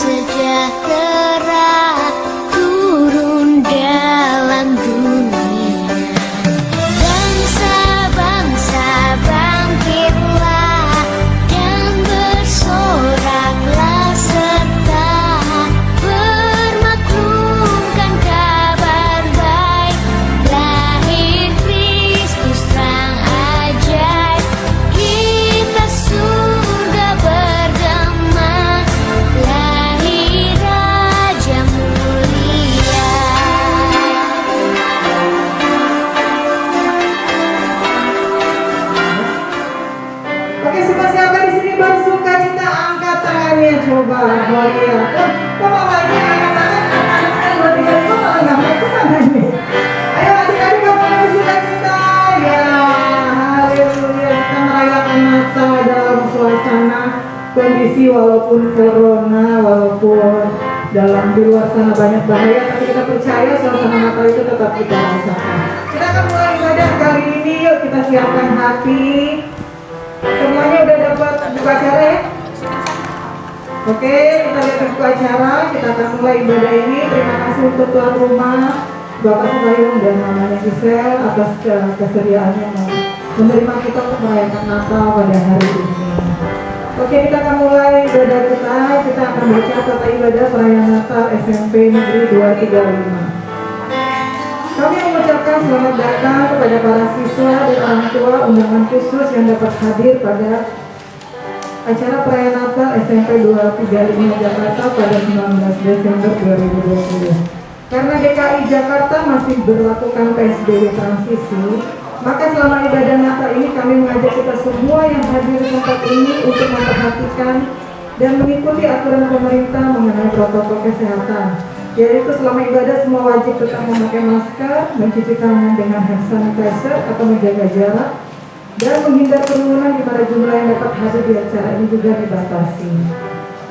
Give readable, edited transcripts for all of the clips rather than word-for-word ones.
sejahtera turun dalam dunia. Bangsa-bangsa bangkitlah dan bersoraklah serta bermaklumkan kabar baik. Lahir Kristus terang ajaib, kita surga bergema. Lahir Raja mulia. Oke, semua siapa di sini bersuka cita angkat tangannya, coba Gloria. Kok mamanya angkat tangan? Gloria, kok malah nggak angkat tangannya? Ayo adik-adik kamu bersuka cita ya. Haleluya, kita merayakan Natal dalam suasana kondisi walaupun corona, walaupun dalam di luar sana banyak bahaya, tapi kita percaya suasana Natal itu tetap kita rasakan. Kita akan mulai ibadah kali ini, yuk kita siapkan hati. Semuanya udah dapat buku acara ya? Oke, kita lihat buku acara. Kita akan mulai ibadah ini. Terima kasih untuk tuan rumah Bapak Subayung dan mamanya Gisel atas kesediaannya menerima kita untuk merayakan Natal pada hari ini. Oke, kita akan mulai ibadah kita. Kita akan baca tata ibadah perayaan Natal SMP Negeri 235. Kami mengucapkan selamat datang kepada para siswa dan orang tua undangan khusus yang dapat hadir pada acara perayaan Natal SMP 235 Jakarta pada 19 Desember 2020. Karena DKI Jakarta masih berlakukan PSBB transisi, maka selama ibadah Natal ini kami mengajak kita semua yang hadir di tempat ini untuk memperhatikan dan mengikuti aturan pemerintah mengenai protokol kesehatan. Yaitu selama ibadah semua wajib tetap memakai masker, mencuci tangan dengan hand sanitizer atau menjaga jarak, dan menghindar kerumunan di mana jumlah yang dapat hadir di acara ini juga dibatasi.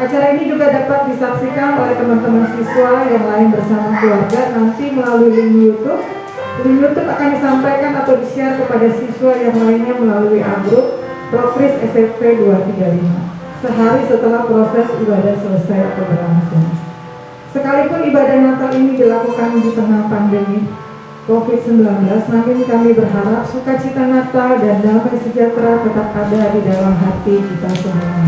Acara ini juga dapat disaksikan oleh teman-teman siswa yang lain bersama keluarga nanti melalui link YouTube. Link YouTube akan disampaikan atau di-share kepada siswa yang lainnya melalui grup Profris SMP 235 sehari setelah proses ibadah selesai atau berlangsung. Sekalipun ibadah Natal ini dilakukan di tengah pandemi COVID-19, namun kami berharap sukacita Natal dan damai sejahtera tetap ada di dalam hati kita semua.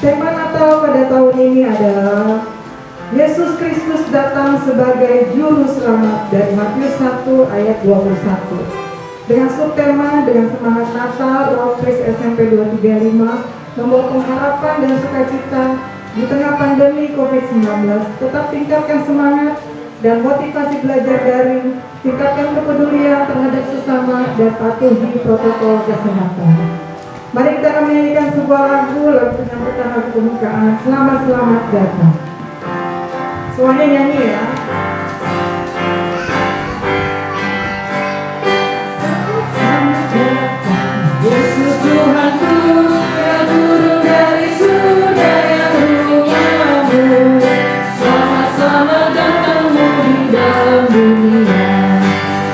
Tema Natal pada tahun ini adalah Yesus Kristus datang sebagai Juru Selamat dari Matius 1 ayat 21. Dengan subtema dengan semangat Natal, Profris SMP 235 membawa pengharapan dan sukacita di tengah pandemi COVID-19. Tetap tingkatkan semangat dan motivasi belajar daring, tingkatkan kepedulian terhadap sesama dan patuhi protokol kesehatan. Mari kita akan menyanyikan sebuah lagu penyambutan lagu pembukaan Selamat Datang. Semuanya nyanyi ya. Yesus Tuhanku yang turun dari surga yang rumahmu, selamat datangmu di dalam dunia.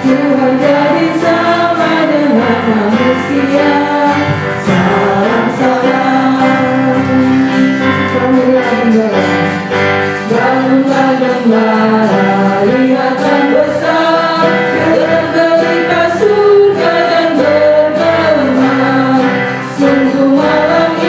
Tuhan jadi sama dengan manusia. Salam bangunlah gembala, lihatlah besar dengan derita surga dan bergema. Sungguh malam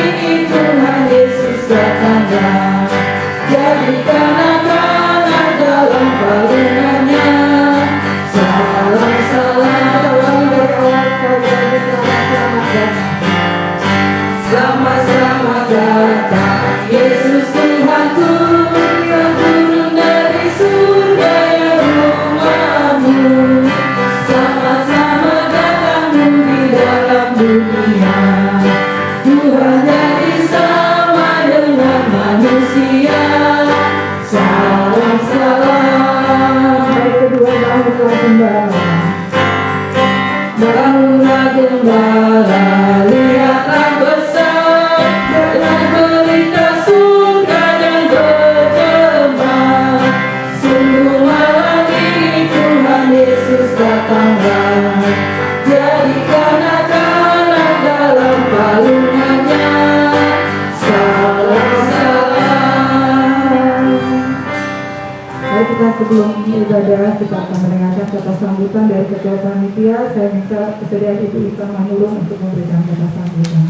kita sebelum ibadah kita akan mendengarkan kata sambutan dari ketua panitia. Saya minta kesediaan Ibu Ika Manulung untuk memberikan kata sambutan.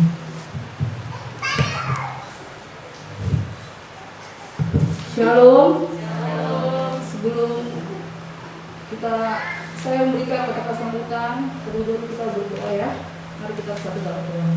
Shalom. Sebelum saya memberikan kata sambutan, terlebih dahulu kita berdoa ya. Mari kita bersatu dalam doa.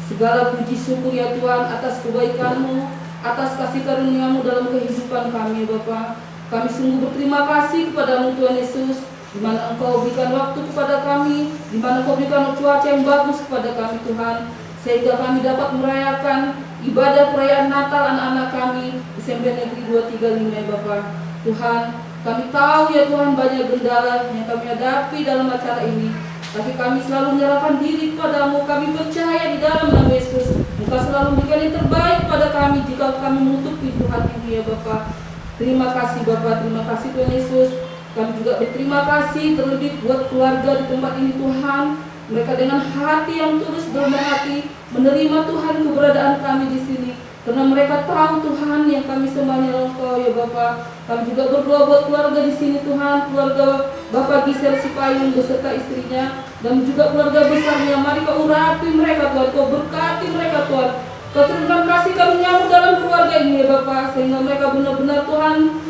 Segala puji syukur ya Tuhan atas kebaikan-Mu, atas kasih karunia-Mu dalam kehidupan kami Bapa. Kami sungguh berterima kasih kepada-Mu Tuhan Yesus, di mana Engkau berikan waktu kepada kami, di mana Engkau berikan cuaca yang bagus kepada kami Tuhan, sehingga kami dapat merayakan ibadah perayaan Natal anak-anak kami Desember Negeri 235 ya Bapa. Tuhan, kami tahu ya Tuhan banyak kendala yang kami hadapi dalam acara ini, tapi kami selalu menyerahkan diri kepada-Mu. Kami percaya di dalam nama Yesus, Engkau selalu memberikan yang terbaik pada kami jika kami menutup pintu hati ini ya Bapa. Terima kasih Bapa, terima kasih Tuhan Yesus. Kami juga berterima kasih terlebih buat keluarga di tempat ini Tuhan. Mereka dengan hati yang tulus berhati menerima Tuhan keberadaan kami di sini. Karena mereka tahu Tuhan yang kami sembahnya Engkau ya Bapa. Kami juga berdoa buat keluarga di sini Tuhan, keluarga Bapak Gisel Sipayung beserta istrinya dan juga keluarga besarnya. Mari Kau urapi mereka Tuhan, Kau berkati mereka Tuhan. Kau terima kasih kami nyambut dalam keluarga ini ya Bapa, sehingga mereka benar-benar Tuhan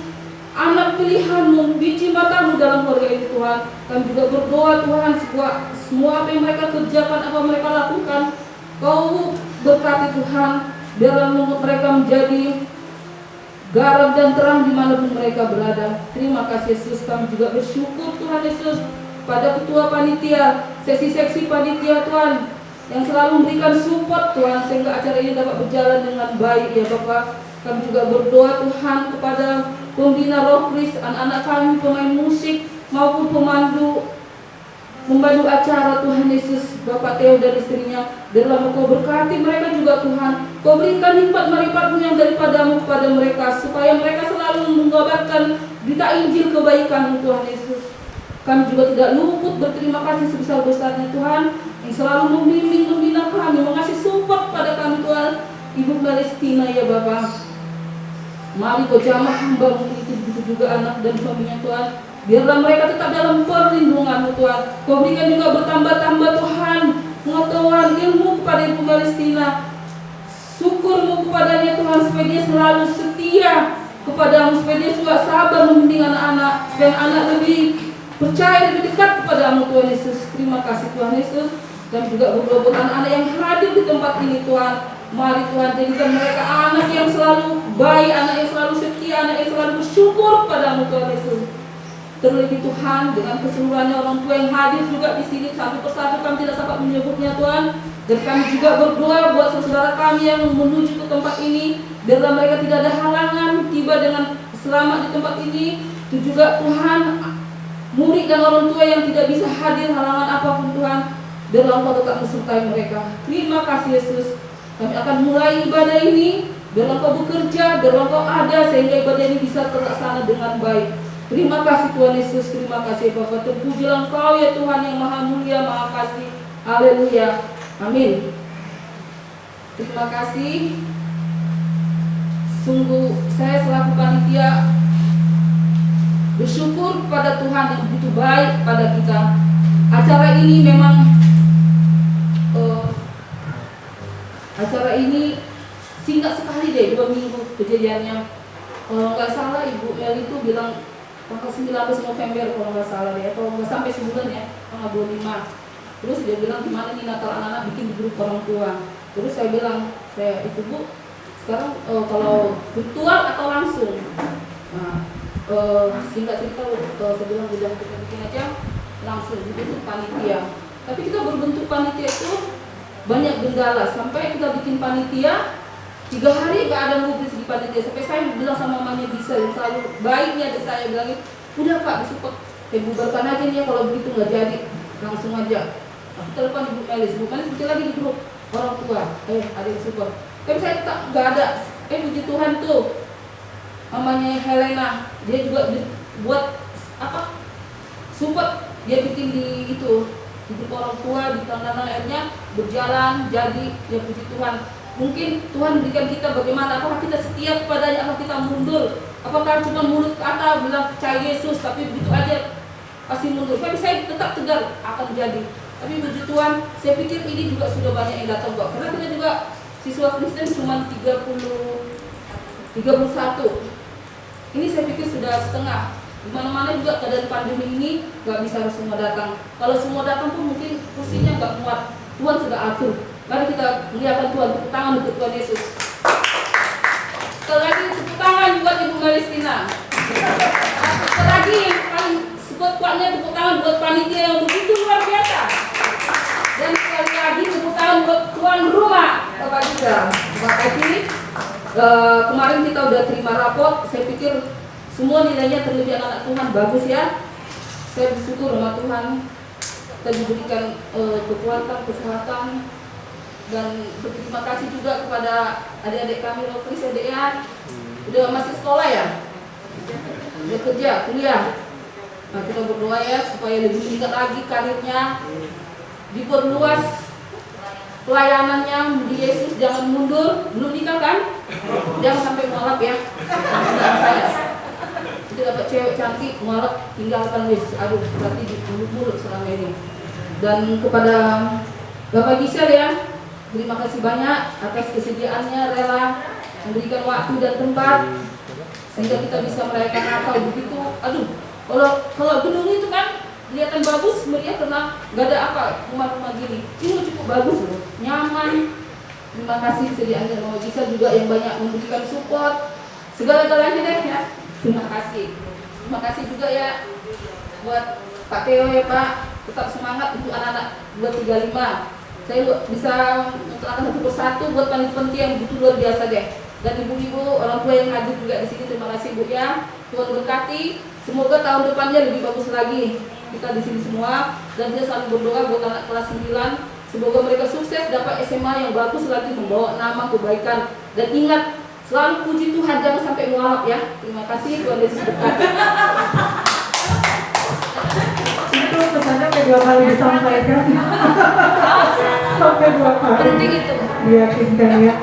anak pilihan-Mu, biji mata-Mu dalam keluarga ini Tuhan. Kami juga berdoa Tuhan, semua apa yang mereka kerjakan, apa mereka lakukan, Kau berkati Tuhan. Biarlah mereka menjadi garam dan terang dimanapun mereka berada. Terima kasih Yesus. Kami juga bersyukur Tuhan Yesus pada ketua panitia, seksi-seksi panitia Tuhan, yang selalu memberikan support Tuhan, sehingga acara ini dapat berjalan dengan baik ya Bapak. Kami juga berdoa Tuhan kepada pembina Rockris, anak-anak kami, pemain musik maupun membantu acara Tuhan Yesus, Bapak Theo dan istrinya. Biarlah Kau berkati mereka juga Tuhan. Kau berikan hikmat marifat-Mu yang daripada-Mu kepada mereka, supaya mereka selalu mengabarkan berita Injil kebaikan-Mu Tuhan Yesus. Kami juga tidak luput berterima kasih sebesar-besarnya Tuhan, yang selalu membimbing, membina kami, mengasih support pada kami Tuhan, Ibu Palestina ya Bapak. Mari Kau jamah hamba-Mu itu, begitu juga anak dan suaminya Tuhan. Biarlah mereka tetap dalam perlindungan-Mu Tuhan. Kau berikan juga bertambah-tambah Tuhan pengetahuan ilmu kepada Ibu Palestina. Syukur-Mu kepadanya Tuhan, supaya dia selalu setia kepada-Mu, supaya dia juga sabar membimbing anak-anak, dan anak lebih percaya, lebih dekat kepada-Mu Tuhan Yesus. Terima kasih Tuhan Yesus. Dan juga berdoa buat anak-anak yang hadir di tempat ini Tuhan. Mari Tuhan jadikan mereka anak yang selalu baik, anak yang selalu setia, anak yang selalu bersyukur kepada-Mu Tuhan Yesus. Terlebih Tuhan, dengan keseluruhannya orang tua yang hadir juga di sini, satu persatu kami tidak sempat menyebutnya Tuhan. Dan kami juga berdoa buat saudara kami yang menuju ke tempat ini, biarlah mereka tidak ada halangan tiba dengan selamat di tempat ini. Itu juga Tuhan, murid dan orang tua yang tidak bisa hadir, halangan apapun Tuhan, biarlah Engkau tetap menyertai mereka. Terima kasih Yesus. Kami akan mulai ibadah ini, biarlah Engkau bekerja, biarlah Engkau ada, sehingga ibadah ini bisa terlaksana dengan baik. Terima kasih Tuhan Yesus, terima kasih Bapa. Terpujilah Engkau ya Tuhan yang maha mulia, maha kasih. Haleluya, amin. Terima kasih. Sungguh saya selaku panitia bersyukur kepada Tuhan yang begitu baik pada kita. Acara ini memang singkat sekali deh, 2 minggu kejadiannya. Kalau nggak salah Ibu Meli itu bilang tanggal 19 November kalau nggak salah ya, atau nggak sampai sebulan ya, tanggal 25. Terus dia bilang gimana nih Natal anak-anak bikin di grup orang tua. Terus saya bilang, itu Bu, sekarang kalau virtual atau langsung? Nah, singkat cerita saya bilang udah kita bikin aja langsung dibentuk panitia. Tapi kita berbentuk panitia itu banyak kendala, sampai kita bikin panitia 3 hari gak ada ngubris di panitia. Sampai saya bilang sama mamanya bisa, yang selalu baiknya saya bilangin, udah Pak disupport, bubarkan aja nih ya kalau begitu nggak jadi, langsung aja. Aku telepon Ibu Melis bikin lagi di grup orang tua, ada yang support. Tapi saya tetap nggak ada. Puji Tuhan tuh, mamanya Helena, dia juga buat support, dia bikin di itu, di grup orang tua, di tanggal akhirnya berjalan, jadi ya puji Tuhan. Mungkin Tuhan berikan kita bagaimana, apakah kita setia kepadanya, apakah kita mundur, apakah cuma mulut kata bilang percaya Yesus tapi begitu aja pasti mundur. Tapi saya tetap tegar akan jadi. Tapi puji Tuhan, saya pikir ini juga sudah banyak yang datang kok. Karena kita juga siswa Kristen cuma 31. Ini saya pikir sudah setengah. Di mana-mana juga keadaan pandemi ini nggak bisa semua datang. Kalau semua datang pun mungkin kursinya nggak muat. Tuhan sudah atur. Mari kita muliakan Tuhan, tepuk tangan untuk Tuhan Yesus. Sekali lagi tepuk tangan buat Ibu Melistina. Sekali lagi paling sekuat-kuatnya tepuk tangan buat panitia yang begitu luar biasa. Dan sekali lagi tepuk tangan buat tuan rumah Bapak Gita. Terima kasih. Kemarin kita udah terima rapot. Saya pikir semua nilainya terlebih anak-anak Tuhan bagus ya. Saya bersyukur sama Tuhan. Kita diberikan kekuatan, kesehatan, dan berterima kasih juga kepada adik-adik kami Rokris ya. Udah masih sekolah ya? Udah kerja, kuliah. Nah, kita berdoa ya supaya lebih meningkat lagi karirnya, diperluas pelayanannya di Yesus, jangan mundur. Belum nikah kan? Jangan sampai mualaf ya. Dan saya itu dapat cewek cantik mualaf tinggalkan Yesus. Aduh, berarti di mulut selama ini. Dan kepada Bapak Gisel ya, terima kasih banyak atas kesediaannya rela memberikan waktu dan tempat sehingga kita bisa merayakan Natal begitu. Aduh, kalau gedung itu kan kelihatan bagus, meriah karena nggak ada apa rumah-rumah gini. Ini cukup bagus loh, nyaman. Terima kasih kesediaannya Bapak Gisel juga yang banyak memberikan support segala-galanya deh ya. Terima kasih. Terima kasih juga ya buat Pak Teo ya Pak. Tetap semangat untuk anak-anak 235. Saya bisa menerangkan satu persatu buat panitia yang begitu luar biasa deh. Dan ibu-ibu, orang tua yang hadir juga di sini, terima kasih Bu ya. Tuhan berkati. Semoga tahun depannya lebih bagus lagi. Kita di sini semua dan kita selalu berdoa buat anak kelas 9. Semoga mereka sukses dapat SMA yang bagus lagi, membawa nama kebaikan. Dan ingat, selalu puji Tuhan, jangan sampai mualaf ya. Terima kasih, Tuhan Yesus berkati. Itu pesannya sampai 2 kali disampaikan. Sampai 2 kali. Penting itu. Diyakinkan ya.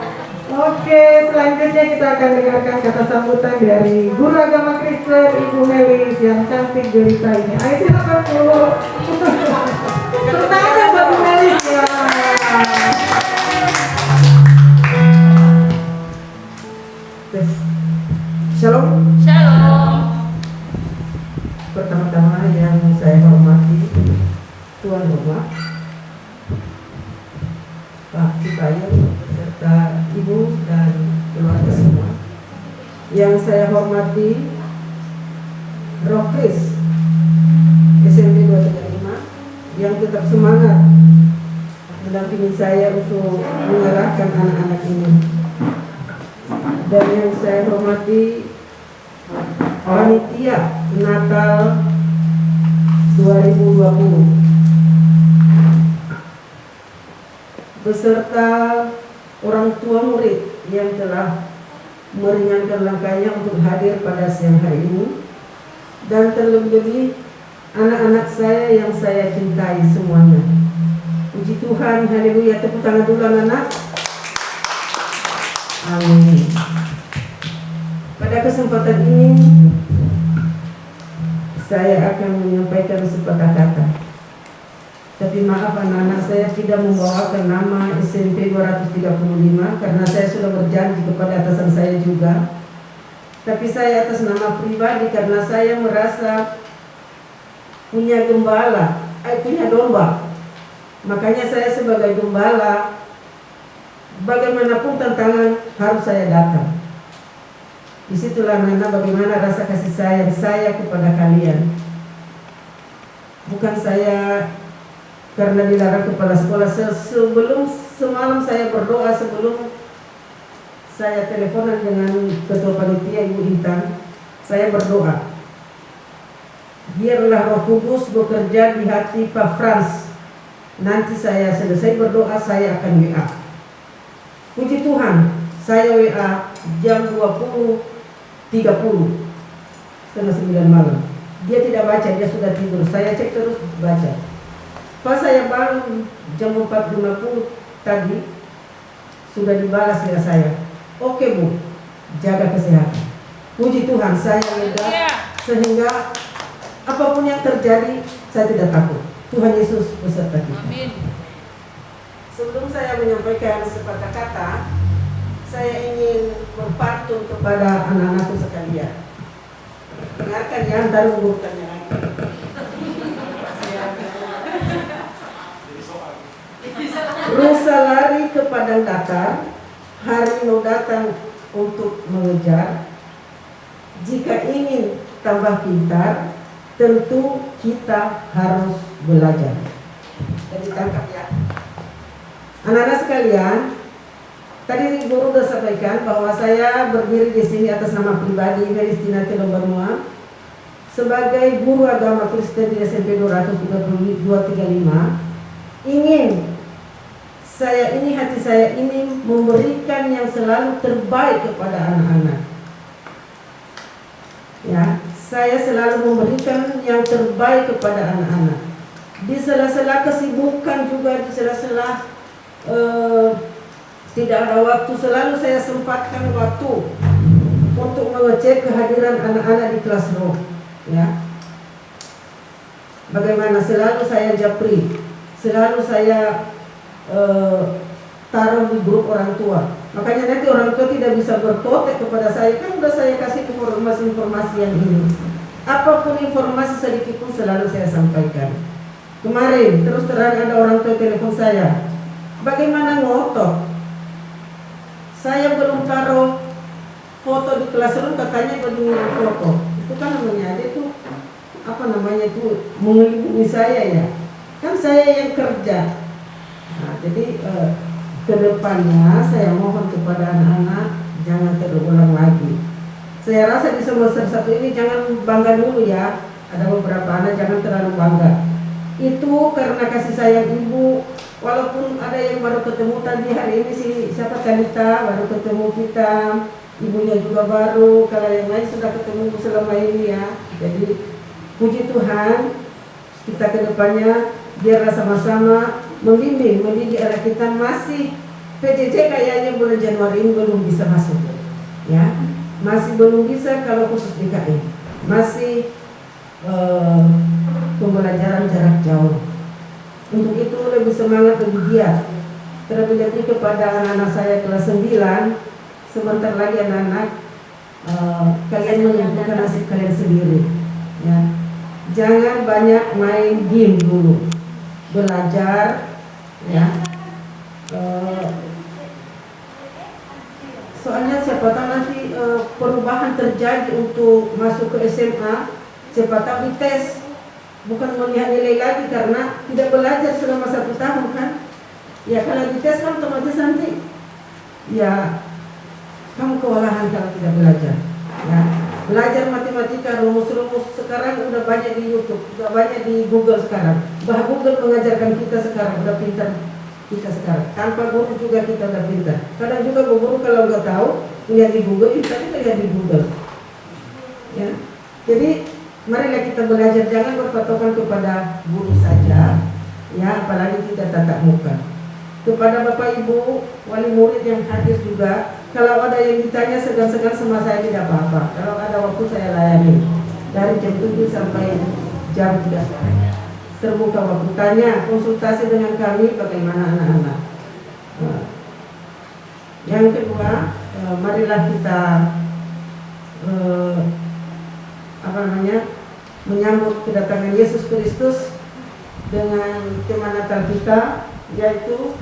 Oke, selanjutnya kita akan dengarkan kata sambutan dari Guru Agama Kristen Ibu Melis yang cantik jelita ini. Ayo silakan Bu. Tepuk tangan buat Bu Melis ya. Shalom. Shalom. Pertama-tama yang saya hormati Tuan Rumah, Pak Cipayu, serta Ibu dan keluarga semua. Yang saya hormati Rokris SMP 235 yang tetap semangat mendampingi saya untuk mengarahkan anak-anak ini. Dan yang saya hormati panitia Natal 2020 beserta orang tua murid yang telah meringankan langkahnya untuk hadir pada siang hari ini, dan terlebih anak-anak saya yang saya cintai semuanya. Puji Tuhan, haleluya. Tepuk tangan dulu anak-anak. Amin. Pada kesempatan ini saya akan menyampaikan sepatah kata. Tapi maaf anak-anak, saya tidak membawakan nama SMP 235 karena saya sudah berjanji kepada atasan saya juga. Tapi saya atas nama pribadi karena saya merasa punya punya domba. Makanya saya sebagai gembala, bagaimanapun tantangan harus saya datang. Disitulah Nana bagaimana rasa kasih sayang saya kepada kalian. Bukan saya karena dilarang kepala sekolah. Sebelum semalam saya berdoa, sebelum saya teleponan dengan ketua panitia Ibu Intan, saya berdoa, biarlah Roh Kudus bekerja di hati Pak Frans. Nanti saya selesai berdoa, saya akan WA. Puji Tuhan, saya WA jam 20.30, setengah 9 malam. Dia tidak baca, dia sudah tidur. Saya cek terus, baca. Pas saya bangun jam 4.50 tadi, sudah dibalas dengan saya. Oke Bu, jaga kesehatan. Puji Tuhan, saya lega sehingga apapun yang terjadi saya tidak takut. Tuhan Yesus beserta kita. Amin. Sebelum saya menyampaikan sepatah kata, saya ingin berpantun kepada anak-anakku sekalian. Dengarkan ya, ntar guru tanya lagi. Rusa lari ke padang datar, harimau datang untuk mengejar. Jika ingin tambah pintar, tentu kita harus belajar. Jadi tangkap ya. Anak-anak sekalian, tadi guru sudah sampaikan bahwa saya berdiri di sini atas nama pribadi Veristina Telombarua sebagai guru agama Kristen di SMP 235. Hati saya ini memberikan yang selalu terbaik kepada anak-anak. Ya, saya selalu memberikan yang terbaik kepada anak-anak. Di sela-sela kesibukan juga, di sela-sela tidak ada waktu, selalu saya sempatkan waktu untuk mengecek kehadiran anak-anak di classroom. Ya, bagaimana selalu saya japri, selalu saya taruh di grup orang tua. Makanya nanti orang tua tidak bisa berkotek kepada saya, kan udah saya kasih informasi-informasi yang ini. Apapun informasi sedikit pun selalu saya sampaikan. Kemarin terus terang ada orang tua telepon saya, bagaimana ngotot? Saya belum taruh foto di classroom, katanya belum foto. Itu kan namanya dia itu mengelindungi saya ya. Kan saya yang kerja. Nah, jadi kedepannya saya mohon kepada anak-anak jangan terulang lagi. Saya rasa di semester 1 ini jangan bangga dulu ya. Ada beberapa anak jangan terlalu bangga. Itu karena kasih sayang ibu. Walaupun ada yang baru ketemu tadi hari ini siapa Kanita baru ketemu kita, ibunya juga baru. Kalau yang lain sudah ketemu selama ini ya. Jadi puji Tuhan, kita kedepannya biar sama-sama membimbing anak kita. Masih PJJ kayaknya bulan Januari ini belum bisa masuk ya, masih belum bisa. Kalau khusus DKI masih pembelajaran jarak jauh. Untuk itu lebih semangat, lebih giat. Terlebih lagi kepada anak-anak saya kelas 9, sebentar lagi anak-anak kalian menentukan nasib kalian sendiri ya. Jangan banyak main game dulu, belajar ya. Soalnya siapa tahu nanti perubahan terjadi untuk masuk ke SMA, siapa tahu dites, bukan melihat nilai lagi karena tidak belajar selama 1 tahun kan. Ya kalau dites kan otomatis nanti ya kamu kewalahan kalau tidak belajar ya. Belajar matematika, rumus-rumus sekarang udah banyak di YouTube, udah banyak di Google sekarang. Bah Google mengajarkan kita sekarang, udah pintar kita sekarang. Tanpa guru juga kita udah pintar. Kadang juga guru kalau nggak tahu lihat di Google, kita lihat di Google. Ya, jadi marilah kita belajar, jangan berpatokan kepada guru saja, ya apalagi kita tatap muka. Kepada Bapak Ibu wali murid yang hadir juga, kalau ada yang ditanya segan-segan sama saya tidak apa-apa. Kalau ada waktu saya layani dari jam 7 sampai jam 3. Terbuka waktu tanya, konsultasi dengan kami bagaimana anak-anak. Yang kedua, marilah kita menyambut kedatangan Yesus Kristus dengan tema Natal kita, yaitu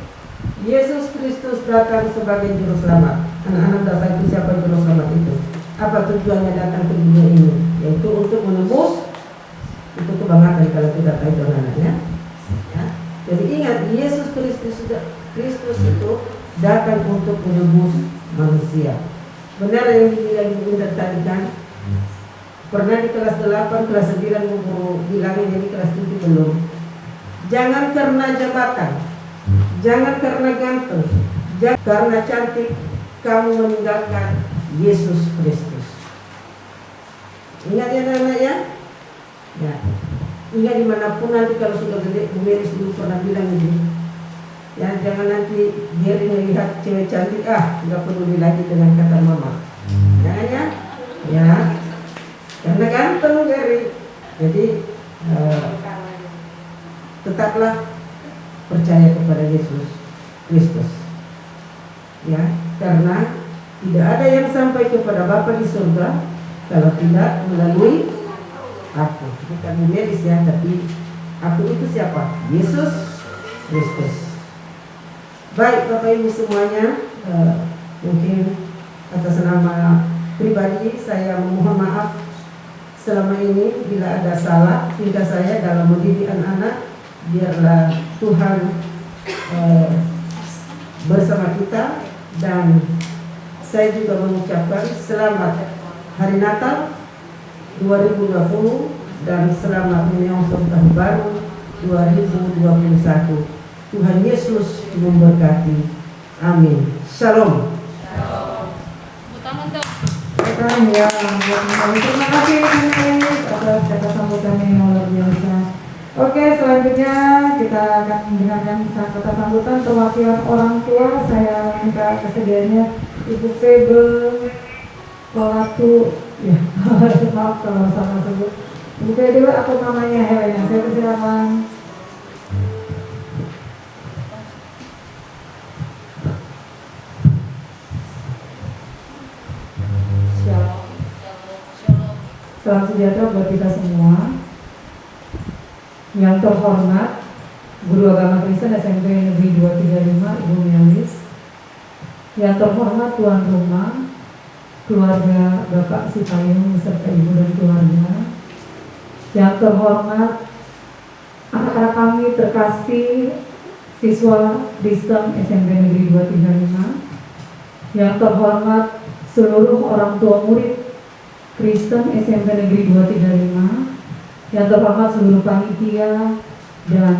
Yesus Kristus datang sebagai juru selamat. Anak-anak sudah tahu siapa juru selamat itu. Apa tujuannya datang ke dunia ini? Yaitu untuk menebus itu kebanggaan kalau tidak tahu itu anak-anaknya. Ya. Jadi ingat, Yesus Kristus itu datang untuk menebus manusia. Benar yang dibilang Ibu tadi kan? Pernah di kelas 8, kelas 9 guru bilangin, jadi kelas 7 belum. Jangan karena jabatan, jangan karena ganteng, jangan karena cantik kamu meninggalkan Yesus Kristus. Ingat ya anak-anak ya? Ya. Ingat dimanapun nanti kalau sudah gede, Bu Meris dulu pernah bilang ini. Ya, jangan nanti dia melihat cewek cantik, nggak peduli lagi dengan kata mama. Jangan ya, ya, karena ganteng Gary. Jadi tetaplah percaya kepada Yesus Kristus. Ya, karena tidak ada yang sampai kepada Bapa di surga kalau tidak melalui aku. Bukan medis ya, tapi aku itu siapa? Yesus Kristus. Baik Bapak Ibu semuanya, mungkin atas nama pribadi saya memohon maaf selama ini bila ada salah tingkah saya dalam mendidik anak-anak. Biarlah Tuhan bersama kita, dan saya juga mengucapkan selamat Hari Natal 2020 dan selamat menyongsong tahun baru 2021. Tuhan Yesus memberkati. Amin. Shalom. Ya, terima kasih atas kata sambutan yang luar biasa. Oke, selanjutnya kita akan mendengarkan kata sambutan perwakilan orang tua. Saya minta kesediaannya Ibu Febel Kolatu. Ya, maaf kalau salah sebut. Ibu Febel atau namanya Helena. Saya persilakan. Salam sejahtera buat kita semua. Yang terhormat Guru Agama Kristen SMP Negeri 235 Ibu Melis, yang terhormat tuan rumah, keluarga Bapak Sipayung beserta Ibu dan keluarga, yang terhormat anak-anak kami terkasih siswa Kristen SMP Negeri 235, yang terhormat seluruh orang tua murid Kristen SMP Negeri 235, yang terhormat seluruh panitia dan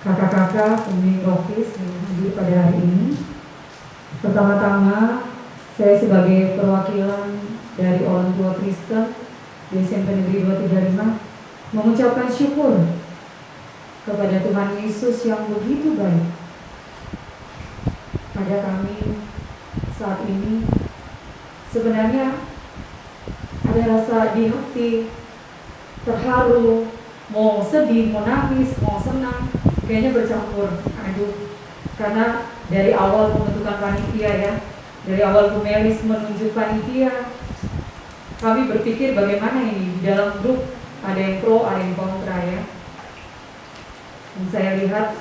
kakak-kakak pemimpin Rokis yang hadir pada hari ini. Pertama-tama, saya sebagai perwakilan dari orang tua Kristen di SMP Negeri 235 mengucapkan syukur kepada Tuhan Yesus yang begitu baik pada kami saat ini. Sebenarnya ada rasa di hati, terharu, mau sedih, mau nangis, mau senang, kayaknya bercampur aduk. Karena dari awal pembentukan panitia ya, dari awal Bu Melis menunjuk panitia, kami berpikir bagaimana ini di dalam grup ada yang pro, ada yang kontra ya. Dan saya lihat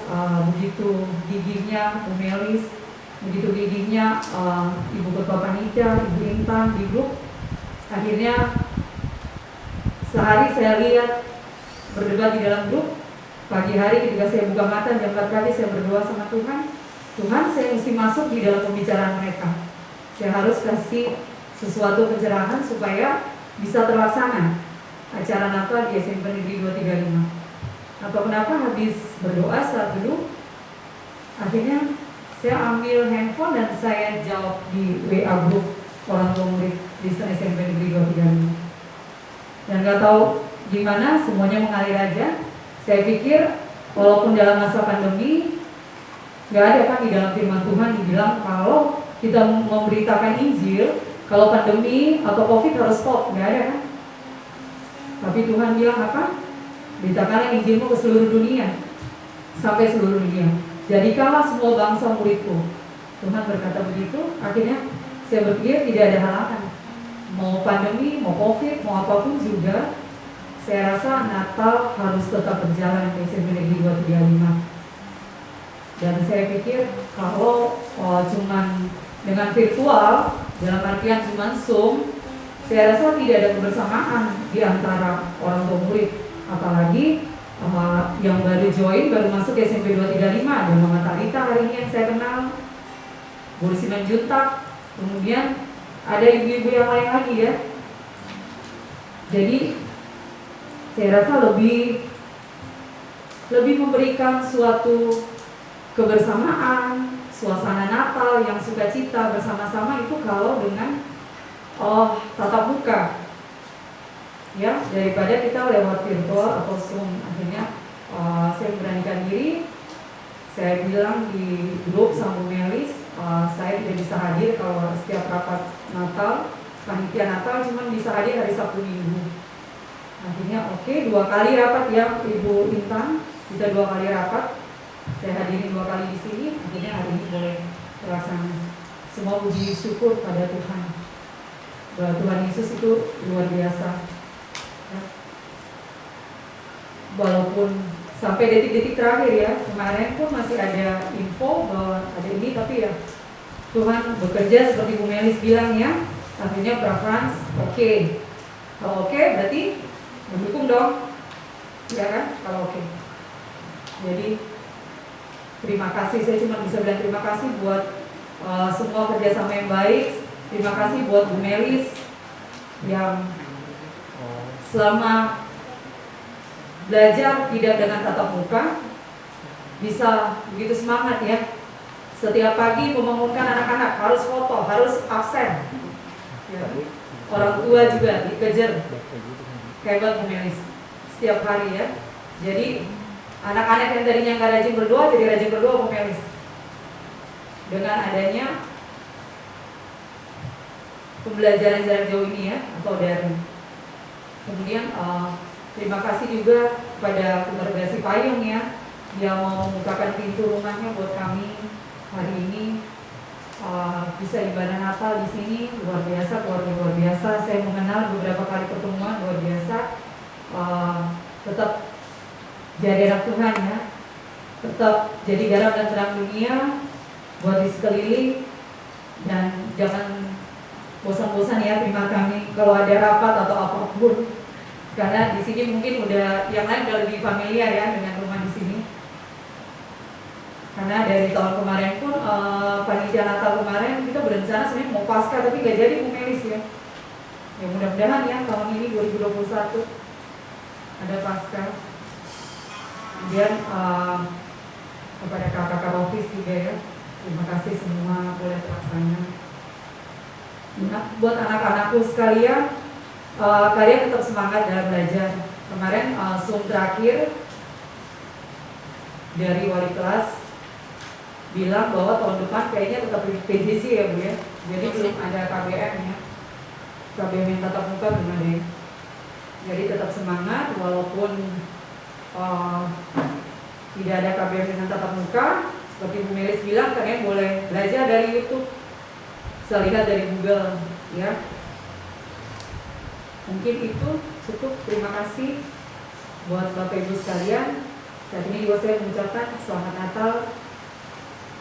begitu gigihnya Bu Melis, begitu gigihnya Ibu Ketua Panitia, Ibu Intan di grup. Akhirnya sehari saya lihat berdebat di dalam grup. Pagi hari ketika saya buka mata jam 4 pagi saya berdoa sama Tuhan. Tuhan, saya mesti masuk di dalam pembicaraan mereka. Saya harus kasih sesuatu pencerahan supaya bisa terlaksana acara Natal di SMP Negeri 235. Atau kenapa habis berdoa saat dulu, akhirnya saya ambil handphone dan saya jawab di WA grup orang tua murid Kristen SMP Negeri 235. Dan gak tahu gimana, semuanya mengalir aja. Saya pikir walaupun dalam masa pandemi gak ada kan di dalam firman Tuhan dibilang kalau kita memberitakan Injil, kalau pandemi atau Covid harus stop, gak ada kan. Tapi Tuhan bilang apa? Beritakanlah Injilmu ke seluruh dunia, sampai seluruh dunia. Jadikanlah semua bangsa muridku. Tuhan berkata begitu. Akhirnya saya berpikir tidak ada halangan. Mau pandemi, mau Covid, mau apapun juga, saya rasa Natal harus tetap berjalan di SMP Negeri 235. Dan saya pikir kalau cuman dengan virtual, dalam artian cuman Zoom, saya rasa tidak ada kebersamaan di antara orang tua murid. Apalagi yang baru join, baru masuk SMP 235, ada Mama Talita hari ini yang saya kenal, Bu Siman Juntak, kemudian ada ibu-ibu yang lain lagi ya. Jadi saya rasa lebih memberikan suatu kebersamaan, suasana Natal yang sukacita bersama-sama itu kalau dengan tatap muka, ya, daripada kita lewat virtual atau Zoom. Akhirnya saya memberanikan diri, Saya bilang di grup sama Bu Melis, saya tidak bisa hadir kalau setiap rapat Natal, panitia Natal cuma bisa hadir hari Sabtu Minggu. Akhirnya oke, 2 kali rapat ya Ibu Intan, kita 2 kali rapat. Saya hadiri 2 kali di sini, akhirnya hari ini boleh terlaksana. Semua puji syukur pada Tuhan. Bahwa Tuhan Yesus itu luar biasa. Walaupun sampai detik-detik terakhir ya, kemarin pun masih ada info bahwa ada ini, tapi ya Tuhan bekerja seperti Bu Melis bilang ya. Akhirnya Pra Frans oke. Kalau oke berarti mendukung dong, ya kan? Kalau oke. Jadi terima kasih, saya cuma bisa bilang terima kasih buat semua kerjasama yang baik. Terima kasih buat Bu Melis yang selama belajar tidak dengan tatap muka bisa begitu semangat ya. Setiap pagi membangunkan anak-anak harus foto, harus absen ya. Orang tua juga dikejar. Hebat Bu Melis setiap hari ya. Jadi anak-anak yang tadinya nggak rajin berdoa jadi rajin berdoa Bu Melis. Dengan adanya pembelajaran jarak jauh ini ya, atau daring. Kemudian terima kasih juga kepada keluarga Si Payung ya, yang mau membukakan pintu rumahnya buat kami hari ini. Bisa ibadah Natal di sini luar biasa, keluarga luar biasa. Saya mengenal beberapa kali pertemuan luar biasa. Tetap jadi anak Tuhan ya, tetap jadi garam dan terang dunia buat di sekeliling, dan jangan bosan-bosan ya terima kami kalau ada rapat atau apapun, karena di sini mungkin udah yang lain udah lebih familiar ya dengan rumah di sini. Karena dari tahun kemarin pun panitia Natal kemarin kita berencana sebenarnya mau pasca tapi nggak jadi Bu Melis ya. Ya mudah-mudahan ya tahun ini 2021 ada pasca. Kemudian kepada kakak-kakak office juga ya, terima kasih semua boleh terlaksana. Nah, buat anak-anakku sekalian, kalian tetap semangat dalam belajar. Kemarin Zoom terakhir dari wali kelas bilang bahwa tahun depan kayaknya tetap PJJ ya Bu ya. Jadi belum ada KBM ya. KBM yang tatap muka belum ada ya. Jadi tetap semangat walaupun tidak ada KBM dengan tatap muka. Seperti Bu Melis bilang, kalian boleh belajar dari YouTube, bisa lihat dari Google ya. Mungkin itu cukup. Terima kasih buat Bapak Ibu sekalian. Saat ini juga saya mengucapkan selamat Natal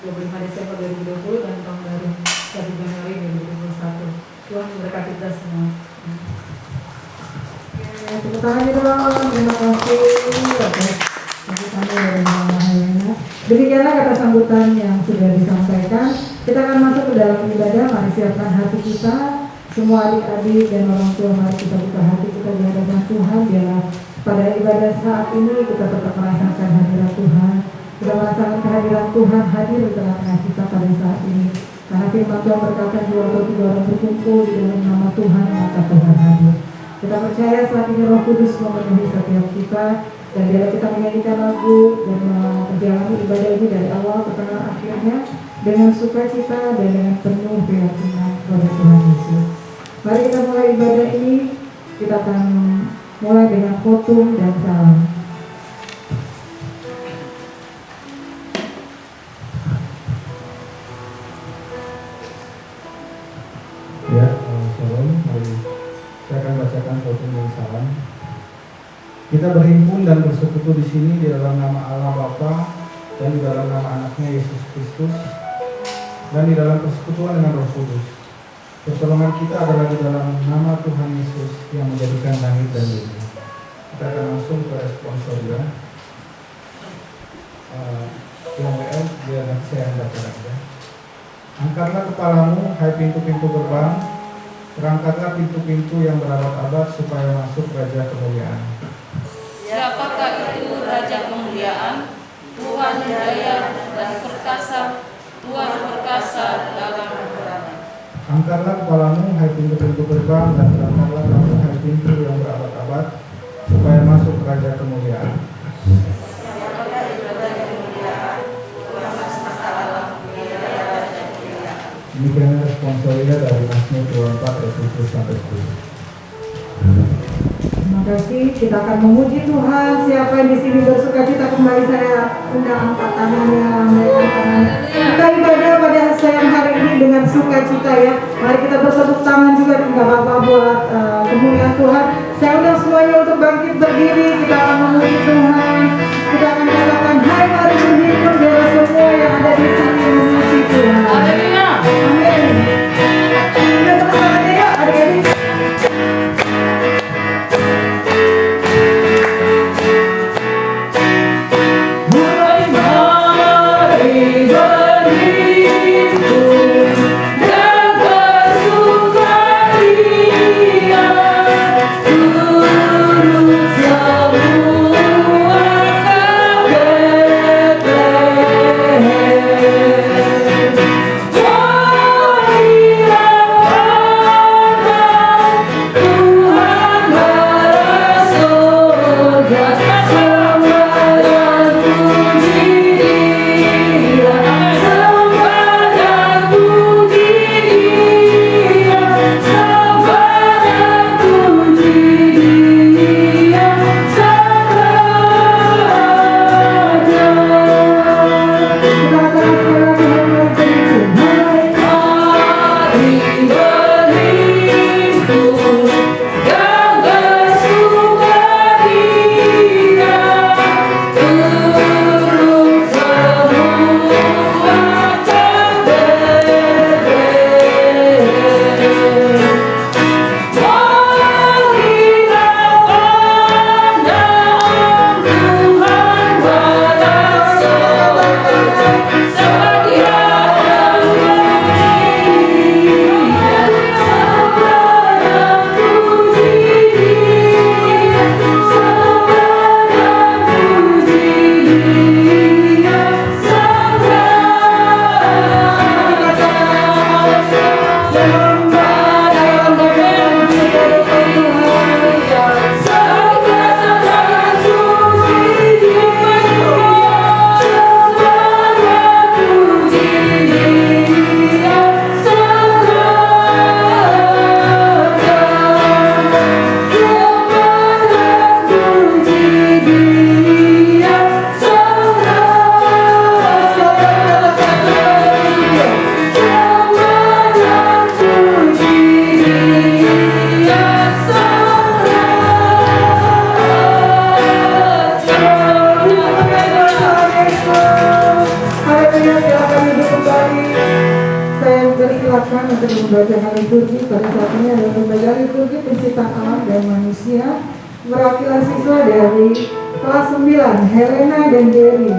25 Desember 2020 dan tahun baru 1 Januari 2021. Tuhan memberkati kita semua. Tepuk tangan dong, terima kasih. Tepuk tangan dari Mama Hayana. Demikianlah kata sambutan yang sudah disampaikan. Kita akan masuk ke dalam ibadah. Mari siapkan hati kita. Semua adik-adik dan orang tua, mari kita buka hati kita di hadapan Tuhan. Biarlah pada ibadah saat ini kita tetap merasakan hadirat Tuhan. Kita merasakan kehadiran Tuhan hadir di tengah-tengah kita pada saat ini. Karena firman Tuhan berkata 2 atau 3 orang berkumpul di dalam nama Tuhan, maka Tuhan hadir. Kita percaya saat ini Roh Kudus memenuhi setiap kita, dan biarlah kita menyanyikan lagu dan menjalani ibadah ini dari awal ke tengah akhirnya dengan sukacita dan dengan penuh keyakinan kepada Tuhan Yesus. Mari kita mulai ibadah ini. Kita akan mulai dengan khotum dan salam. Ya, shalom. Mari saya akan bacakan khotum dan salam. Kita berhimpun dan bersekutu di sini di dalam nama Allah Bapa dan di dalam nama Anaknya Yesus Kristus dan di dalam persekutuan dengan Roh Kudus. Pertolongan kita adalah di dalam nama Tuhan Yesus yang menjadikan langit dan bumi. Kita akan langsung ke sponsor ya. Yang WL biar nanti saya yang baca ya. Angkatlah kepalamu, hai pintu-pintu gerbang, terangkatlah pintu-pintu yang berabad-abad supaya masuk Raja Kemuliaan. Siapakah itu Raja Kemuliaan? Tuhan jaya dan perkasa, Tuhan perkasa dalam peperangan. Angkatlah kepalamu, hai pintu-pintu gerbang, dan terangkatlah kamu, hai pintu yang berabad-abad, supaya masuk Raja Kemuliaan. Siapakah itu Raja Kemuliaan? demikian responsoria dari Mazmur 24 ayat 7 sampai 10. Terima kasih. Kita akan memuji Tuhan. Siapa yang di sini bersuka cita kembali, saya undang angkat tangannya, naikkan tangannya. Kita ibadah pada siang hari ini dengan sukacita ya. Mari kita bertepuk tangan juga, tidak apa-apa buat kemuliaan Tuhan. Saya undang semuanya untuk bangkit berdiri. Kita akan memuji Tuhan. Kita akan katakan, hai mari berhimpun biar semua yang ada di sini memuji Tuhan. Amin. Kita tepuk tangannya ya, adik-adik. Pembacaan liturgi pada saat ini adalah pembacaan liturgi penciptaan alam dan manusia, perwakilan siswa dari kelas 9, Helena dan Jerry.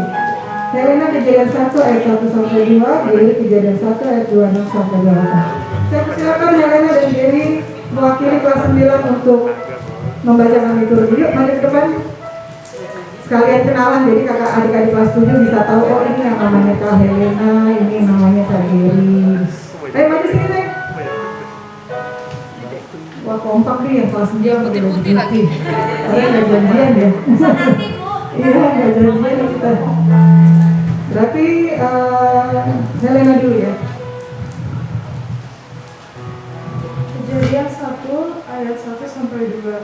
Helena kejadian 1 ayat 1 sampai 2, Jerry kejadian 1 ayat 26 sampai 28. Saya persilakan Helena dan Jerry mewakili kelas 9 untuk membacakan liturgi. Yuk, mari ke depan. Sekalian kenalan, jadi kakak adik-adik kelas 7 bisa tahu, oh ini yang namanya Kak Helena, ini namanya Kak Jerry. Ayo mari sini, Nek. Wah, kompak nih yang kelas 9 putih-putih lagi. Karena nggak janjian ya. Iya, nggak janjian kita. Berarti Helena dulu ya. Kejadian 1 ayat 1 sampai 2.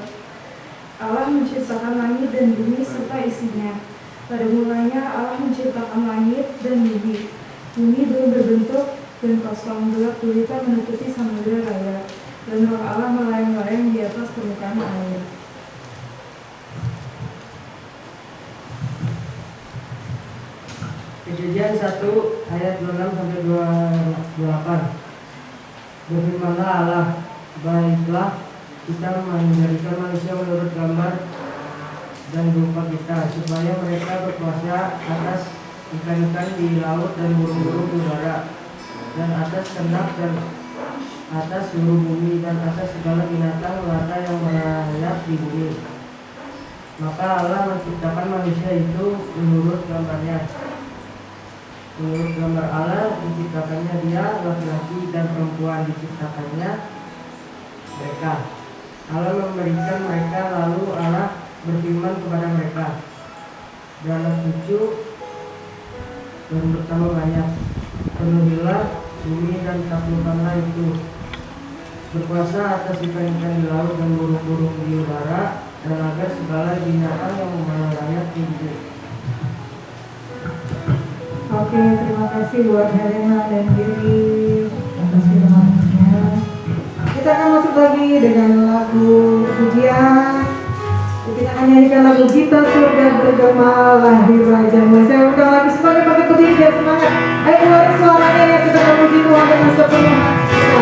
Allah menciptakan langit dan bumi serta isinya. Pada mulanya Allah menciptakan langit dan bumi. Bumi belum berbentuk dan kosong, gelap gulita menutupi samudera raya, dan roh Allah melayang-layang di atas permukaan air. Kejadian 1 ayat 26 sampai 28. Berfirmanlah Allah, baiklah kita menjadikan manusia menurut gambar dan rupa kita, supaya mereka berkuasa atas ikan-ikan di laut dan burung-burung udara, dan atas ternak dan atas seluruh bumi, dan atas segala binatang melata yang merayap di bumi. Maka Allah menciptakan manusia itu menurut gambarnya. Menurut gambar Allah diciptakannya dia, laki-laki dan perempuan diciptakannya mereka. Allah memberikan mereka, lalu Allah berfirman kepada mereka, "Janganlah cucu dan bertambah banyak, penuhilah bumi dan taklukkanlah itu. Berkuasa atas ikan-ikan di laut dan burung-burung di udara, dan agar segala binatang yang memerangi hidup. Oke, terima kasih buat Helena dan Giri atas firman-Nya. Kita akan masuk lagi dengan lagu pujian. Kita akan nyanyikan lagu Kita Surga Bergema Lahir Raja-Mu. Saya undang lagi sebagai pakai pujian biar semangat. Ayo keluarin suaranya ya, kita akan puji Tuhan dengan sepenuh hati kita.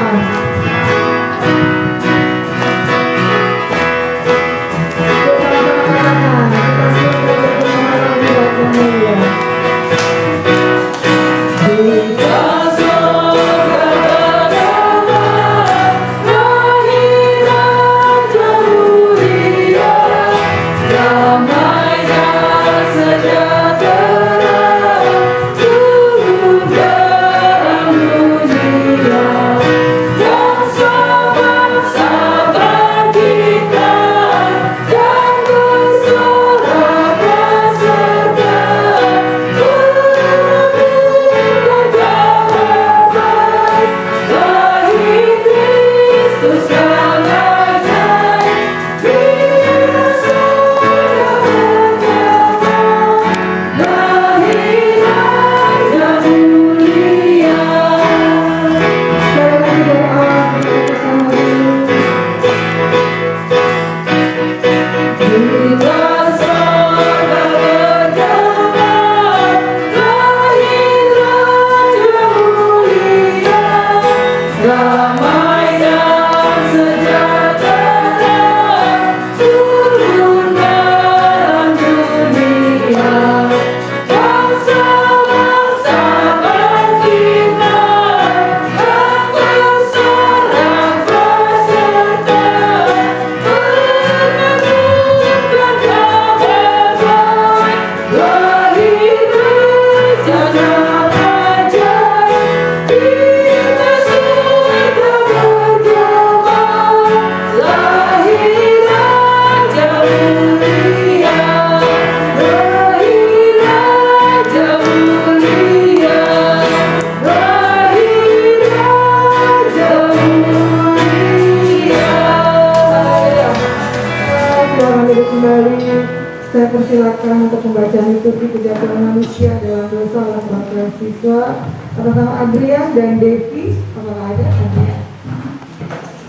Saya persilakan untuk pembacaan liturgi kejahatan manusia dalam dosa oleh perwakilan siswa atas nama Adrian dan Devi. Apakah ada? Adrian?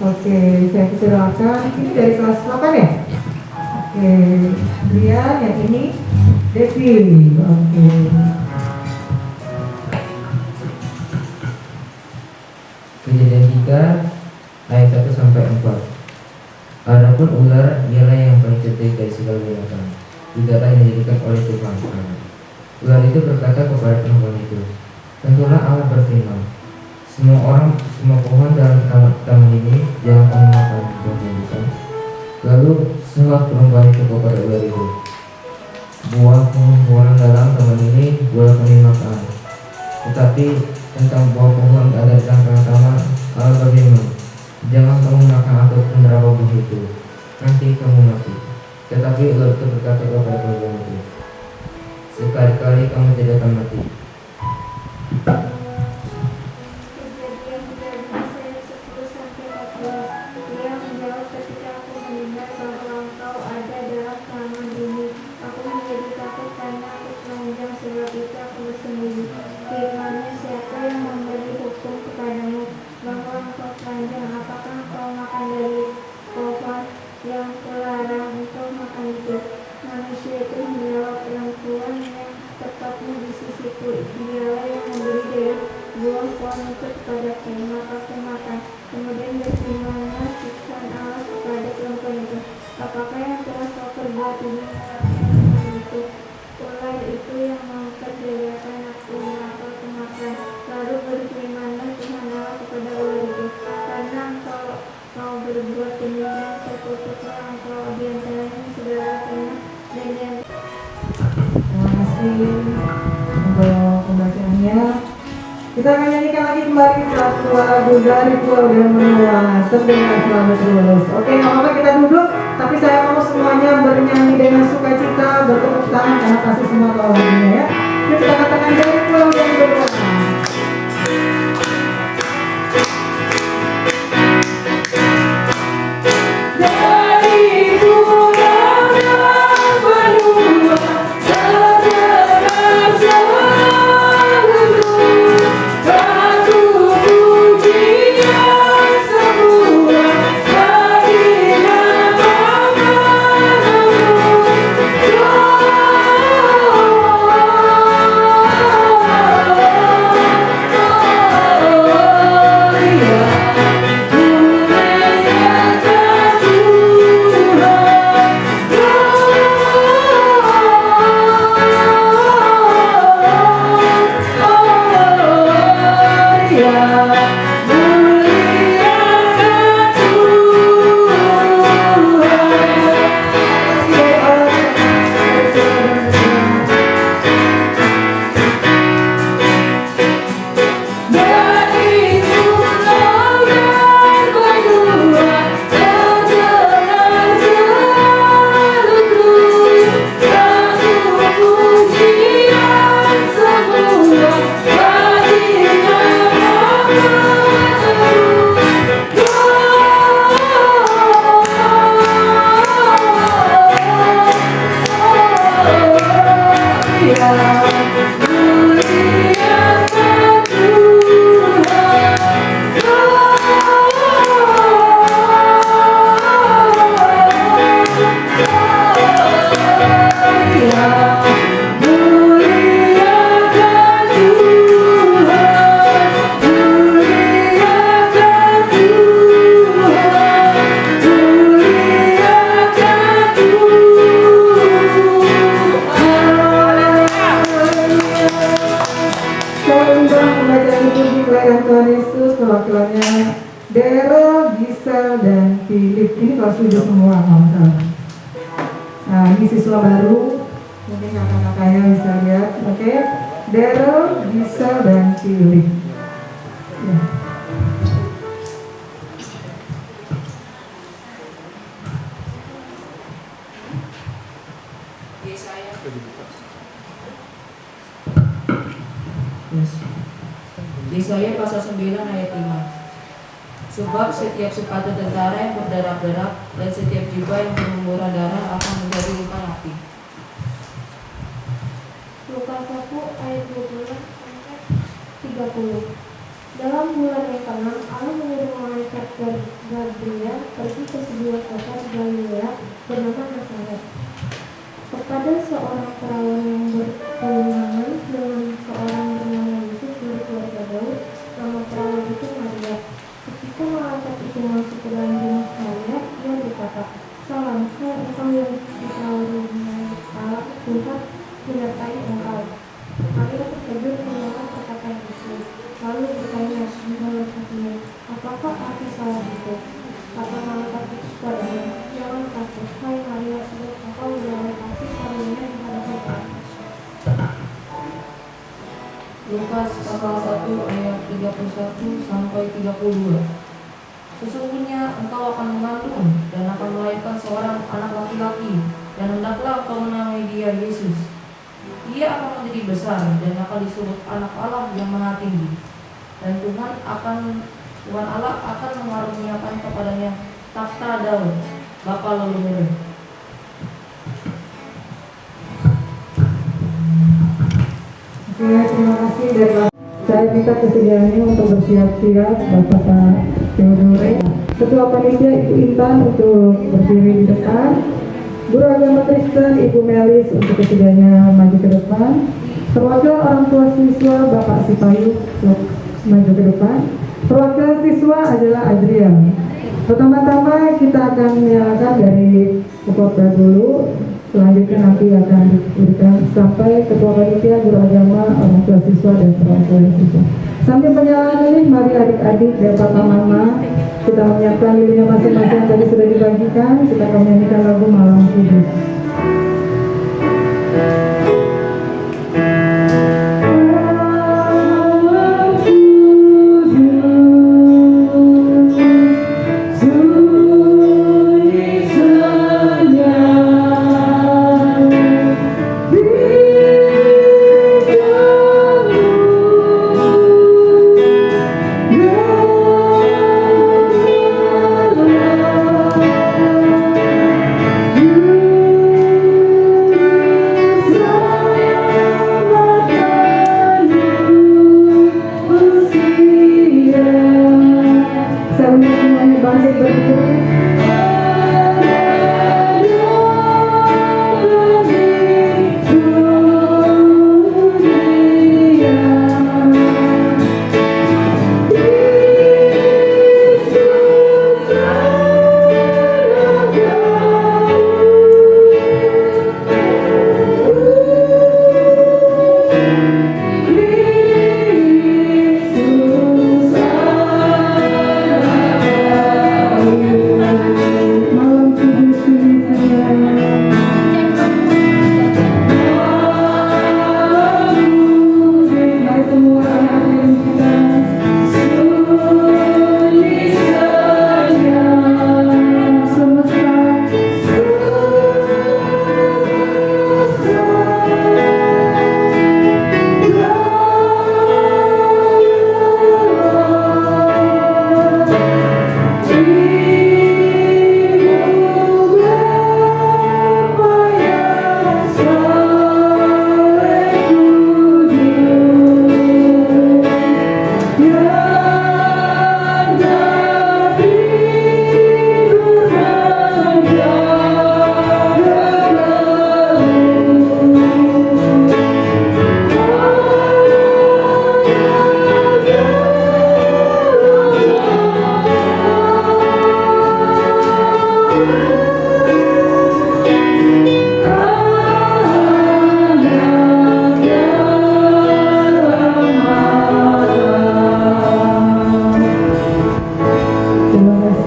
Oke, saya persilakan. Ini dari kelas 8 ya? Oke, Adrian, yang ini Devi. Oke. Kejadian 3 ayat 1 sampai 4. Adapun ular ialah yang paling cerdik dari segala binatang, tidaklah yang dijadikan oleh Tuhan Allah. Ular itu berkata kepada perempuan itu, tentulah Allah berfirman, semua pohon dalam taman ini jangan kamu makan, bukan? Lalu selah perempuan itu kepada ular itu, buah pohon dalam taman ini boleh kamu makan, tetapi tentang buah pohon ada di tengah taman, Allah berfirman, jangan kamu makan ataupun meraba buah itu, nanti kamu mati. Tetapi ular itu berkata kepada perempuan itu, sekali-kali kamu tidak akan mati. Kejadian 13 ayat 10 sampai 14. Dia menjawab, ketika aku mendengar bahwa engkau ada dalam taman ini, aku menjadi takut karena aku telanjang, sebab itu aku bersembunyi. Firman-Nya, siapa yang memberi hukum kepadamu bahwa engkau telanjang? Apakah engkau makan dari pohon yang kularang engkau makan itu? Manusia itu menjawab, perempuan yang tepatnya di sisiku, dialah yang memberi dari buah pohon itu kepadaku, maka aku makan. Kemudian berfirmanlah Tuhan Allah kepada perempuan itu, apakah yang telah kau perbuat ini? Itu ular itu yang memperdagangkan aku, maka aku makan. Lalu berfirmanlah Tuhan Allah kepada ular itu, karena kau berbuat demikian, terkutuklah engkau di antaranya segala ternak dan yang. Terima kasih untuk pembacaannya. Kita akan nyanyikan lagi kembali satu lagu dari Pulau dan Menua. Terdengar selalu terus. Oke, nggak apa-apa kita duduk, tapi saya mau semuanya bernyanyi dengan sukacita, bertepuk tangan karena kasih semua lagunya ya. Yuk kita katakan dari Pulau dan Menua. Daryl, Giselle, dan Philip. Ini kelas 7 semua. Nah, ini siswa baru. Mungkin kakak-kakaknya bisa lihat. Oke. Daryl, Giselle, dan Philip. Ya. Yesaya pasal 9 ayat 5. Sebab setiap sepatu tentara yang berderak-derak dan setiap jubah yang berlumuran darah akan menjadi luka api. Lukas 1 ayat 20 sampai 30. Dalam bulan yang ke-6, Allah mengirim malaikat Gabriel pergi ke sebuah kota di Galilea bernama Nazaret, kepada seorang perawan yang bertunangan dengan seorang bernama Yusuf dari keluarga Daud. Nama perawan itu Maria. Ketika malaikat itu masuk ke dalam rumah Maria, ia berkata, "Salam, hai engkau yang dikaruniai Allah, Tuhan menyertai engkau." Maria terkejut mendengar perkataan itu, lalu bertanya dalam hatinya, "Apakah arti salam itu?" Kata malaikat itu kepadanya, "Jangan takut, hai Maria, sebab engkau beroleh kasih karunia di hadapan Allah." Lukas pasal 1 ayat 31 sampai 32. Sesungguhnya engkau akan mengandung dan akan melahirkan seorang anak laki-laki, dan hendaklah engkau menamai dia Yesus. Ia akan menjadi besar dan akan disebut Anak Allah yang Maha Tinggi. Dan Tuhan Allah akan mengaruniakan kepadanya takhta Daud, bapa leluhurnya. Oke, terima kasih dari saya minta kesediaannya untuk bersiap-siap Bapak Theodore. Ketua Panitia Ibu Intan untuk berdiri di depan. Guru Agama Kristen Ibu Melis untuk kesediaannya maju ke depan. Perwakilan orang tua siswa Bapak Sipayu untuk maju ke depan. Perwakilan siswa adalah Adrian. Pertama-tama kita akan menyalakan dari Pokokda dulu. Selanjutnya nanti akan diberikan sampai Ketua Panitia, Guru Agama, orang tua siswa, dan perwakilan siswa. Sambil penyalaan ini, mari adik-adik dan papa mama kita menyiapkan lilinnya masing-masing yang tadi sudah dibagikan. Kita akan menyanyikan lagu Malam Kudus.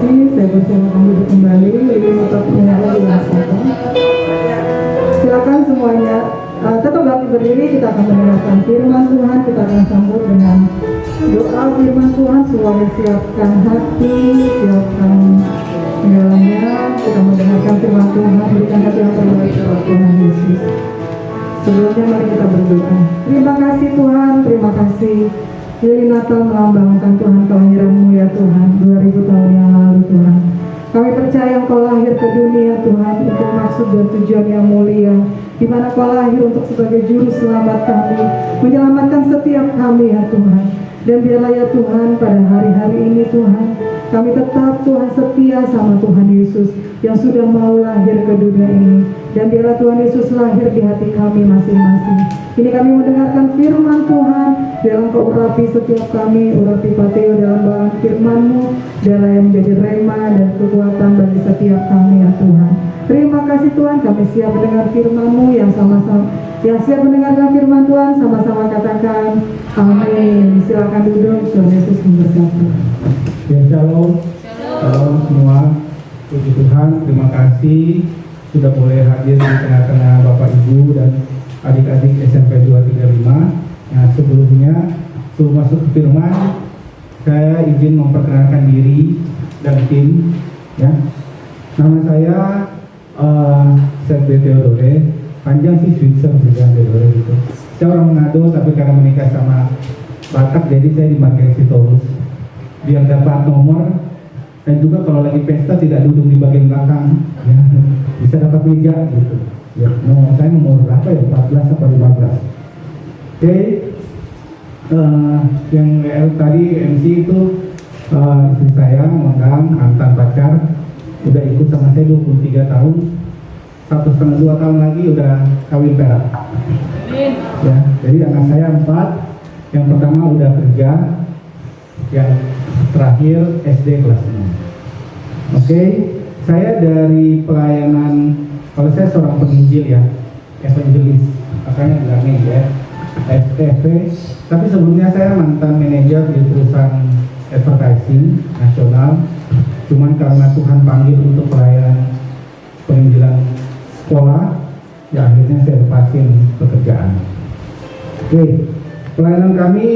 kasih, saya persilakan duduk kembali. Lili mata penyawa dilaksanakan. Silakan semuanya. Tetap kami berdiri, kita akan mendengarkan firman Tuhan. Kita akan sambut dengan doa firman Tuhan. Semuanya siapkan hati, siapkan segalanya. Kita mendengarkan firman Tuhan. Berikan hati yang terbaik kepada Tuhan Yesus. Sebelumnya mari kita berdoa. Terima kasih Tuhan, terima kasih. Lili Natal melambangkan Tuhan kelahiran-Mu ya Tuhan, 2000 tahun yang lalu Tuhan. Kami percaya Engkau lahir ke dunia Tuhan untuk maksud dan tujuan yang mulia, di mana Engkau lahir untuk sebagai juru selamat kami, menyelamatkan setiap kami ya Tuhan. Dan biarlah ya Tuhan pada hari-hari ini Tuhan, kami tetap Tuhan setia sama Tuhan Yesus yang sudah mau lahir ke dunia ini. Dan biarlah Tuhan Yesus lahir di hati kami masing-masing. Ini kami mendengarkan firman Tuhan, biarlah Engkau urapi setiap kami, urapi Pateo dalam bahan firman-Mu, biarlah yang menjadi rema dan kekuatan bagi setiap kami ya Tuhan. Terima kasih Tuhan, kami siap mendengar firman-Mu yang sama-sama, yang siap mendengarkan firman Tuhan, sama-sama katakan amin. Silakan duduk, Tuhan Yesus memberkati. Ya, shalom. Shalom semua. Puji Tuhan, terima kasih sudah boleh hadir di tengah-tengah Bapak Ibu dan adik-adik SMP 235. Nah, sebelumnya sebelum masuk ke firman, saya izin memperkenalkan diri dan tim. Ya, nama saya Sergio Theodore. Panjang sih Switzer Theodore gitu. Saya orang Manado, tapi karena menikah sama Batak, jadi saya dipanggil Sitorus. Biar dapat nomor, dan juga kalau lagi pesta tidak duduk di bagian belakang, ya, bisa dapat meja gitu. Ya, saya nomor berapa ya? 14 atau 15. Oke, yang tadi MC itu istri saya, Mondang, mantan pacar, udah ikut sama saya 23 tahun. 1,5-2 tahun lagi udah kawin perak. Ya, jadi anak saya 4. Yang pertama udah kerja, yang terakhir SD kelas 6. Oke, saya dari pelayanan, kalau saya seorang penginjil ya, evangelis, makanya bilangnya ya, FTV. Tapi sebelumnya saya mantan manajer di perusahaan advertising nasional. Cuman karena Tuhan panggil untuk pelayanan penginjilan sekolah, ya akhirnya saya lepasin pekerjaan. Oke, pelayanan kami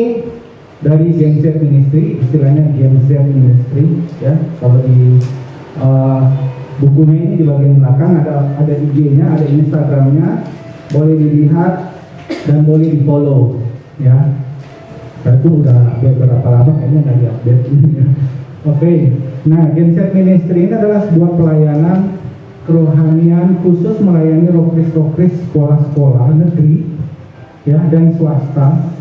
dari Gen Z Ministry, istilahnya Gen Z Ministry, ya. Kalau di bukunya ini di bagian belakang ada IG-nya, ada Instagram-nya, boleh dilihat dan boleh di follow, ya. Itu udah beberapa lama kayaknya nggak di-update ini, ya. Oke, nah Gen Z Ministry ini adalah sebuah pelayanan kerohanian khusus melayani rokris sekolah-sekolah negeri, ya, dan swasta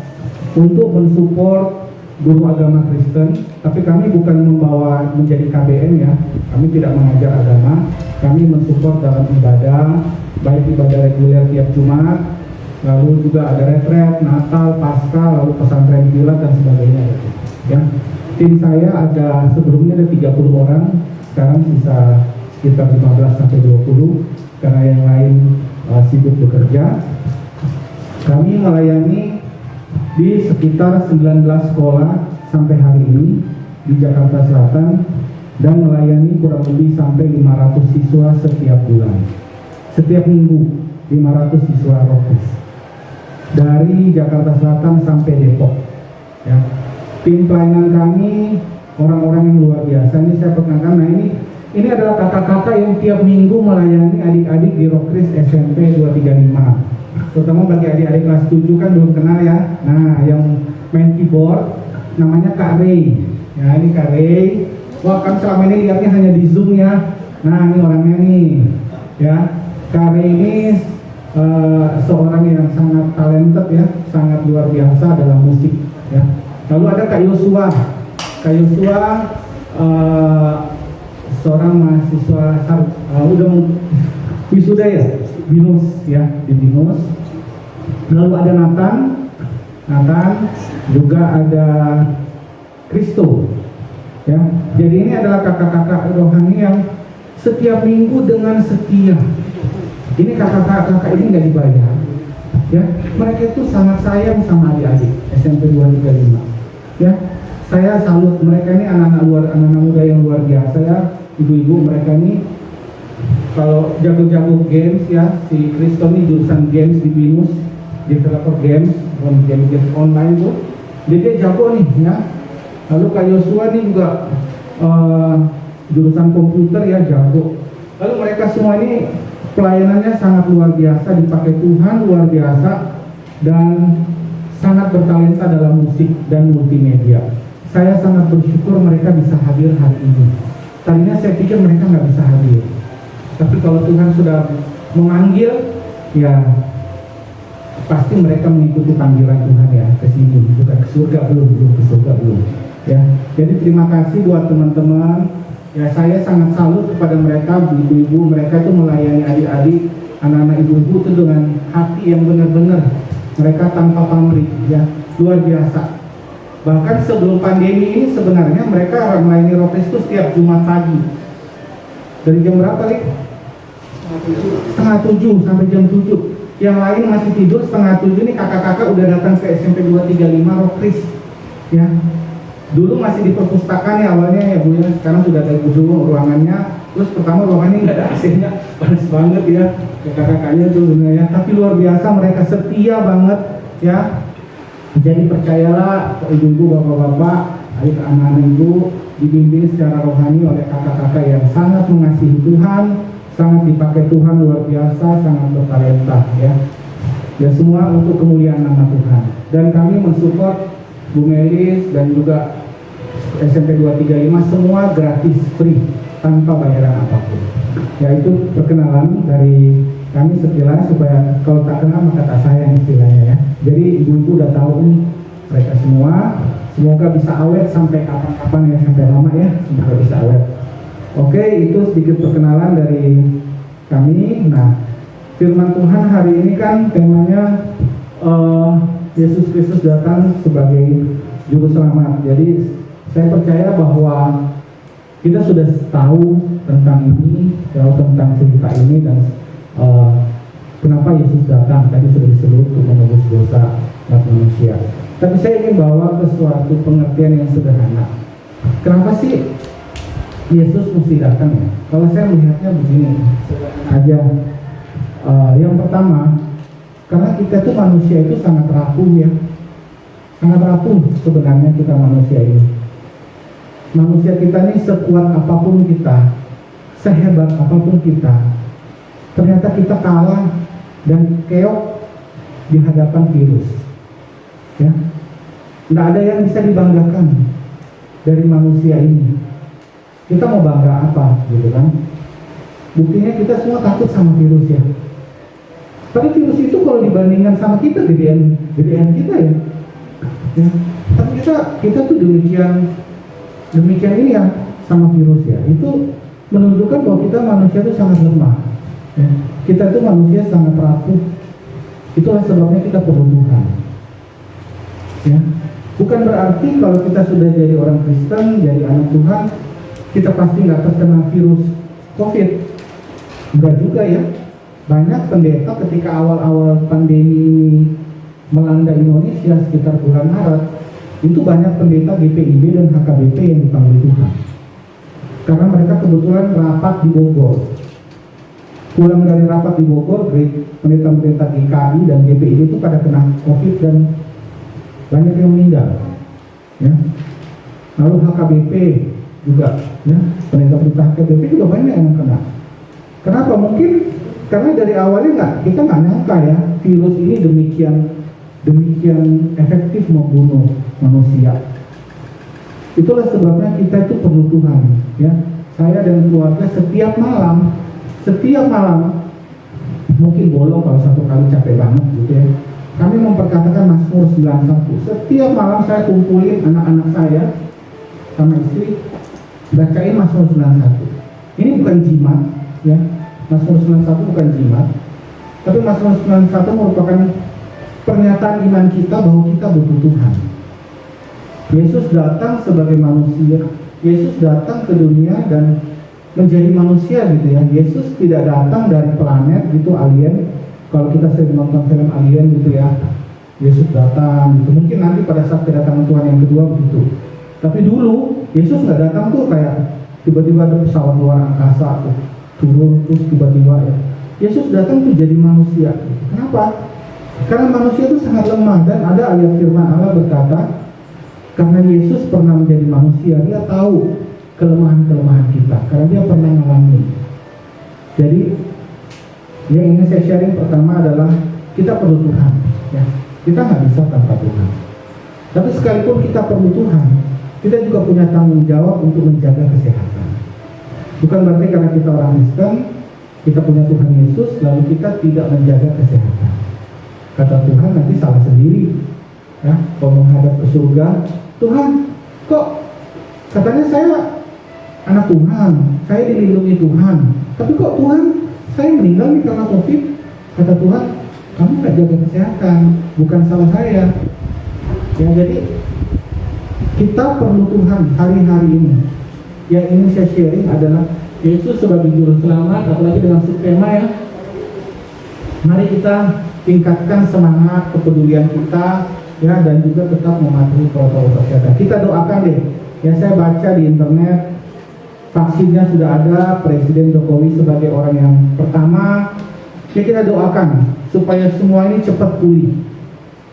untuk mensupport guru agama Kristen. Tapi kami bukan membawa menjadi KBM ya, kami tidak mengajar agama, kami mensupport dalam ibadah, baik ibadah reguler tiap Jumat, lalu juga ada retret, Natal, Paskah, lalu pesantren kilat dan sebagainya ya. Tim saya ada sebelumnya ada 30 orang, sekarang bisa sekitar 15-20 karena yang lain sibuk bekerja. Kami melayani di sekitar 19 sekolah sampai hari ini di Jakarta Selatan dan melayani kurang lebih sampai 500 siswa setiap bulan. Setiap minggu 500 siswa rokris dari Jakarta Selatan sampai Depok. Ya. Tim pelayanan kami orang-orang yang luar biasa. Ini saya perkenalkan. Nah ini adalah kakak-kakak yang tiap minggu melayani adik-adik di Rokris SMP 235. Terutama bagi adik-adik kelas 7 kan belum kenal ya. Nah, yang main keyboard namanya Kak Ray. Ya, ini Kak Ray. Wah, kan selama ini lihatnya hanya di Zoom ya. Nah, ini orangnya nih. Ya, Kak Ray ini seorang yang sangat talented ya, sangat luar biasa dalam musik ya. Lalu ada Kak Yosua. Kak Yosua seorang mahasiswa udah wisuda ya, BINUS ya, di BINUS. Lalu ada Nathan, juga ada Kristo ya. Jadi ini adalah kakak-kakak rohani yang setiap minggu dengan setia. Ini kakak-kakak ini nggak dibayar ya. Mereka itu sangat sayang sama adik-adik SMP 235 ya. Saya salut, mereka ini anak-anak muda yang luar biasa ya, ibu-ibu. Mereka ini kalau jago-jago games ya, si Kristen ini jurusan games di BINUS, developer games, game online tuh, dia jago nih ya. Lalu Kak Yosua ini juga jurusan komputer ya, jago. Lalu mereka semua ini pelayanannya sangat luar biasa, dipakai Tuhan luar biasa, dan sangat bertalenta dalam musik dan multimedia. Saya sangat bersyukur mereka bisa hadir hari ini. Tadinya saya pikir mereka nggak bisa hadir, tapi kalau Tuhan sudah memanggil, ya pasti mereka mengikuti panggilan Tuhan ya, ke sini, bukan ke surga belum ke surga belum. Ya, jadi terima kasih buat teman-teman. Ya, saya sangat salut kepada mereka, ibu-ibu. Mereka itu melayani adik-adik, anak-anak ibu-ibu itu dengan hati yang benar-benar. Mereka tanpa pamrih, ya, luar biasa. Bahkan sebelum pandemi ini sebenarnya mereka melayani Roh Kristus setiap Jumat pagi. Dari jam berapa, Lik? Setengah 7 sampai jam 7. Yang lain masih tidur. Setengah 7 ini kakak-kakak udah datang ke SMP 235 Roh Kris. Ya. Dulu masih di perpustakaan ya awalnya ya Bu ya. Sekarang sudah ada gedung ruangannya. Terus pertama ruangannya nggak ada AC-nya, panas banget ya. Kakak-kakaknya tuh ya. Tapi luar biasa, mereka setia banget ya. Jadi percayalah ibu-ibu, bapak-bapak, anak-anak ibu dibimbing secara rohani oleh kakak-kakak yang sangat mengasihi Tuhan, sangat dipakai Tuhan luar biasa, sangat bertalenta ya. Ya semua untuk kemuliaan nama Tuhan. Dan kami mensupport Bu Melis dan juga SMP 235 semua gratis, free, tanpa bayaran apapun. Ya itu perkenalan dari kami sekilas supaya kalau tak kenal maka tak sayang istilahnya ya. Jadi ibu-ibu udah tahu nih mereka semua. Semoga bisa awet sampai kapan-kapan ya, sampai lama ya, semoga bisa awet. Oke, itu sedikit perkenalan dari kami. Nah, firman Tuhan hari ini kan temanya Yesus Kristus datang sebagai juru selamat. Jadi saya percaya bahwa kita sudah tahu tentang ini, tahu tentang cerita ini dan kenapa Yesus datang. Tadi sudah disebut untuk menebus dosa umat manusia. Tapi saya ingin bawa ke suatu pengertian yang sederhana. Kenapa sih Yesus mesti datang ya? Kalau saya melihatnya begini, sederhana aja. Yang pertama, karena kita tuh manusia itu sangat rapuh ya, sangat rapuh sebenarnya kita manusia ini. Manusia kita ini sekuat apapun kita, sehebat apapun kita, ternyata kita kalah dan keok di hadapan virus. Ya, tidak ada yang bisa dibanggakan dari manusia ini. Kita mau bangga apa, gitu kan? Buktinya kita semua takut sama virus ya. Tapi virus itu kalau dibandingkan sama kita, gedean kita ya. Ya. Tapi kita tuh demikian ini ya sama virus ya. Itu menunjukkan bahwa kita manusia itu sangat lemah. Ya. Kita tuh manusia sangat rapuh. Itulah sebabnya kita perlu Tuhan. Ya. Bukan berarti kalau kita sudah jadi orang Kristen, jadi anak Tuhan, kita pasti nggak terkena virus COVID. Enggak juga ya. Banyak pendeta ketika awal-awal pandemi ini melanda Indonesia sekitar bulan Maret, itu banyak pendeta GPIB dan HKBP yang dipanggil Tuhan. Karena mereka kebetulan rapat di Bogor. Pulang dari rapat di Bogor, pendeta-pendeta GKI dan GPIB itu pada kena COVID dan banyak yang meninggal. Ya. Lalu HKBP juga, ya, pendeta-pendeta HKBP juga banyak yang kena. Kenapa? Mungkin karena dari awalnya kita nggak nyangka ya virus ini demikian efektif membunuh manusia. Itulah sebabnya kita itu perlu Tuhan. Ya, saya dan keluarga setiap malam mungkin bolong kalau satu kali capek banget gitu ya. Kami memperkatakan Mazmur 91. Setiap malam saya kumpulin anak-anak saya sama istri bacain Mazmur 91. Ini bukan jimat ya. Mazmur 91 bukan jimat, tapi Mazmur 91 merupakan pernyataan iman kita bahwa kita butuh Tuhan. Yesus datang sebagai manusia. Yesus datang ke dunia dan menjadi manusia gitu ya. Yesus tidak datang dari planet gitu, alien. Kalau kita sering nonton film alien gitu ya, Yesus datang gitu. Mungkin nanti pada saat kedatangan Tuhan yang kedua begitu. Tapi dulu Yesus nggak datang tuh kayak tiba-tiba ada pesawat luar angkasa tuh turun terus tiba-tiba ya. Yesus datang tuh jadi manusia. Kenapa? Karena manusia itu sangat lemah, dan ada ayat firman Allah berkata, karena Yesus pernah menjadi manusia, dia tahu kelemahan-kelemahan kita, karena dia pernah mengalami. Jadi yang ingin saya sharing pertama adalah kita perlu Tuhan, ya. Kita nggak bisa tanpa Tuhan. Tapi sekalipun kita perlu Tuhan, kita juga punya tanggung jawab untuk menjaga kesehatan. Bukan berarti karena kita orang Kristen, kita punya Tuhan Yesus, lalu kita tidak menjaga kesehatan. Kata Tuhan nanti salah sendiri, ya. Kalau menghadap ke surga, Tuhan, kok katanya saya anak Tuhan, saya dilindungi Tuhan, tapi kok Tuhan saya meninggal nih karena COVID? Kata Tuhan, kamu nggak jaga kesehatan, bukan salah saya. Ya, jadi kita perlu Tuhan hari-hari ini. Yang ingin saya sharing adalah Yesus sebagai juru selamat, apalagi dengan subtema ya. Mari kita tingkatkan semangat kepedulian kita, ya, dan juga tetap mematuhi protokol kesehatan. Kita doakan deh. Ya, saya baca di internet vaksinnya sudah ada, Presiden Jokowi sebagai orang yang pertama. Ya, kita doakan supaya semua ini cepat pulih.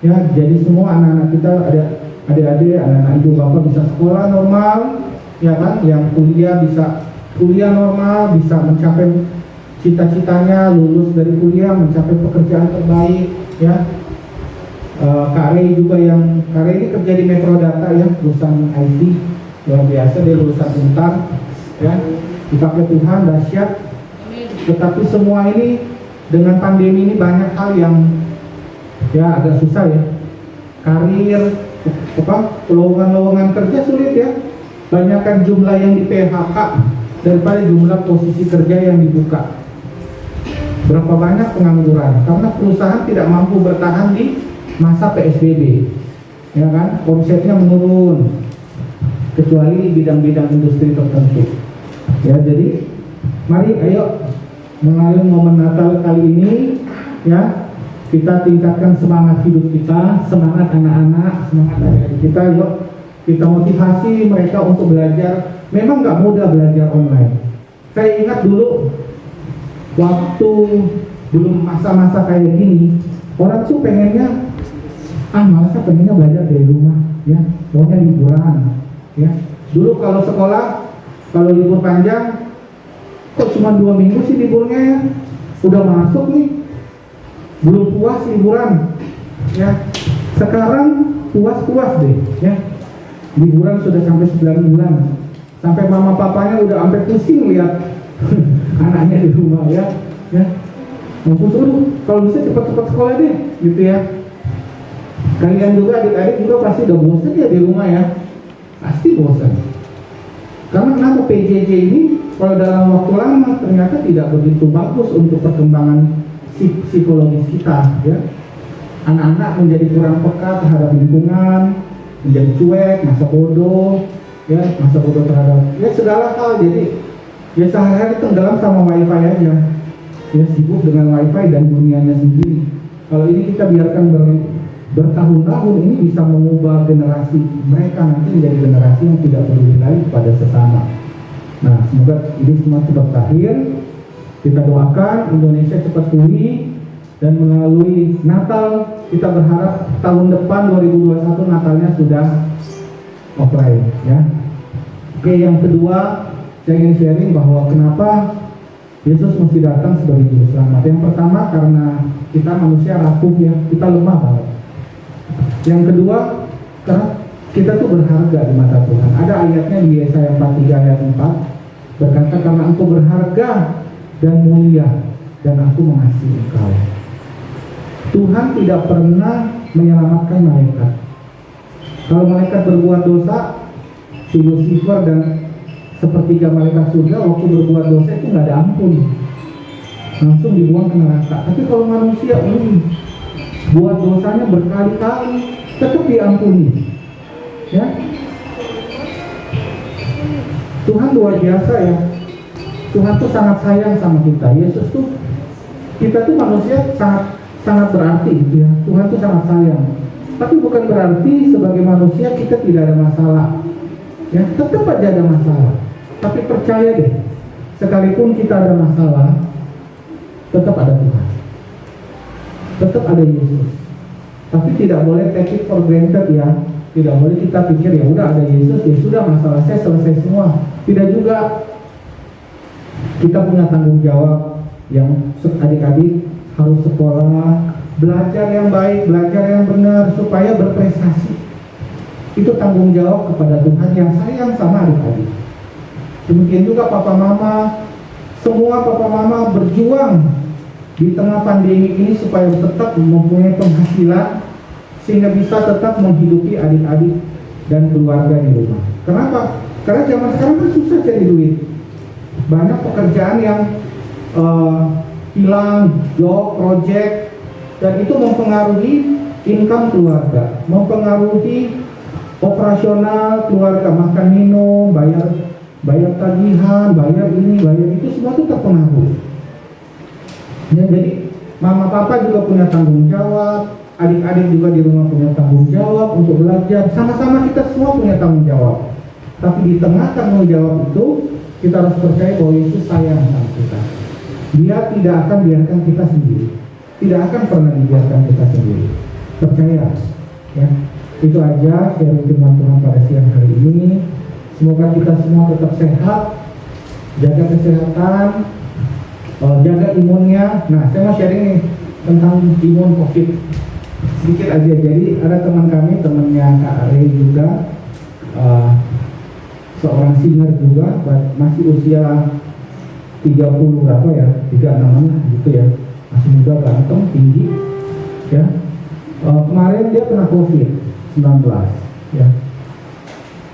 Ya, jadi semua anak-anak kita, ada adik-adik, anak-anak ibu bapak bisa sekolah normal, ya kan? Yang kuliah bisa kuliah normal, bisa mencapai cita-citanya, lulus dari kuliah, mencapai pekerjaan terbaik, ya. Kak Rey juga Kak Rey ini kerja di Metro Data ya, lulusan IT, luar biasa, dia lulusan Untar, ya. Dipakai Tuhan, dahsyat. Tetapi semua ini dengan pandemi ini banyak hal yang ya agak susah ya. Karir, lowongan kerja sulit ya. Banyakkan jumlah yang di PHK daripada jumlah posisi kerja yang dibuka. Berapa banyak pengangguran karena perusahaan tidak mampu bertahan di masa PSBB, ya kan? Omsetnya menurun kecuali bidang-bidang industri tertentu. Ya, jadi mari ayo mengalami momen Natal kali ini, ya, kita tingkatkan semangat hidup kita, semangat anak-anak, semangat adik-adik kita. Yuk kita motivasi mereka untuk belajar. Memang nggak mudah belajar online. Saya ingat dulu waktu belum masa-masa kayak gini, orang tuh pengennya malasnya pengennya belajar dari rumah, ya, maunya liburan, ya. Dulu kalau sekolah, kalau libur panjang, kok cuma 2 minggu sih liburnya ya, udah masuk nih, belum puas liburan, ya. Sekarang puas-puas deh, ya. Liburan sudah sampai 9 bulan, sampai mama papanya udah sampai pusing lihat anaknya di rumah, ya. Mampus, kalau bisa cepat-cepat sekolah deh, gitu ya. Kalian juga adik-adik juga pasti udah bosan ya di rumah ya, pasti bosan. Karena kenapa PJJ ini kalau dalam waktu lama ternyata tidak begitu bagus untuk perkembangan psikologis kita, ya. Anak-anak menjadi kurang peka terhadap lingkungan, menjadi cuek, masa bodoh, ya, masa bodoh terhadap ya segala hal. Jadi ya sehari-hari tenggelam sama wifi aja, ya, sibuk dengan wifi dan dunianya sendiri. Kalau ini kita biarkan bertahun-tahun, ini bisa mengubah generasi mereka nanti menjadi generasi yang tidak peduli lagi kepada sesama. Nah, semoga ini semua cepat berakhir. Kita doakan Indonesia cepat pulih, dan melalui Natal kita berharap tahun depan 2021 Natalnya sudah offline, ya. Oke, yang kedua saya ingin sharing bahwa kenapa Yesus mesti datang sebagai juru selamat. Yang pertama karena kita manusia rapuh, ya, kita lemah banget. Yang kedua karena kita tuh berharga di mata Tuhan. Ada ayatnya di Yesaya 43 ayat 4 berkata, karena engkau berharga dan mulia dan aku mengasihi engkau. Tuhan tidak pernah menyelamatkan malaikat. Kalau malaikat berbuat dosa, si Lucifer dan sepertiga malaikat surga waktu berbuat dosa itu nggak ada ampun, langsung dibuang ke neraka. Tapi kalau manusia buat dosanya berkali-kali tetap diampuni, ya. Tuhan luar biasa, ya. Tuhan tuh sangat sayang sama kita. Yesus tuh, kita tuh manusia sangat berarti, gitu ya. Tuhan tuh sangat sayang. Tapi bukan berarti sebagai manusia kita tidak ada masalah. Ya, tetap aja ada masalah. Tapi percaya deh, sekalipun kita ada masalah, tetap ada Tuhan. Tetap ada Yesus. Tapi tidak boleh take it for granted ya. Tidak boleh kita pikir ya udah ada Yesus, ya sudah masalah saya selesai semua. Tidak juga. Kita punya tanggung jawab yang adik-adik harus sekolah, belajar yang baik, belajar yang benar supaya berprestasi. Itu tanggung jawab kepada Tuhan yang sayang sama adik-adik. Demikian juga papa mama, semua papa mama berjuang di tengah pandemi ini supaya tetap mempunyai penghasilan sehingga bisa tetap menghidupi adik-adik dan keluarga di rumah. Kenapa? Karena zaman sekarang kan susah cari duit. Banyak pekerjaan yang hilang, job, project, dan itu mempengaruhi income keluarga, mempengaruhi operasional keluarga, makan minum, bayar tagihan, bayar ini, bayar itu, semua itu terpengaruh. Ya, jadi mama papa juga punya tanggung jawab, adik-adik juga di rumah punya tanggung jawab untuk belajar. Sama-sama kita semua punya tanggung jawab. Tapi di tengah tanggung jawab itu kita harus percaya bahwa Yesus sayang sama kita. Dia tidak akan biarkan kita sendiri, tidak akan pernah dibiarkan kita sendiri. Percaya, ya. Itu aja sharing firman Tuhan pada siang hari ini. Semoga kita semua tetap sehat, jaga kesehatan, jaga imunnya. Nah, saya mau sharing nih tentang imun COVID sedikit aja. Jadi ada teman kami, temannya Kak Are juga, seorang singer juga, masih usia 30 berapa ya, 36 lah gitu ya, masih muda, ganteng, tinggi, ya. Kemarin dia kena COVID-19, ya.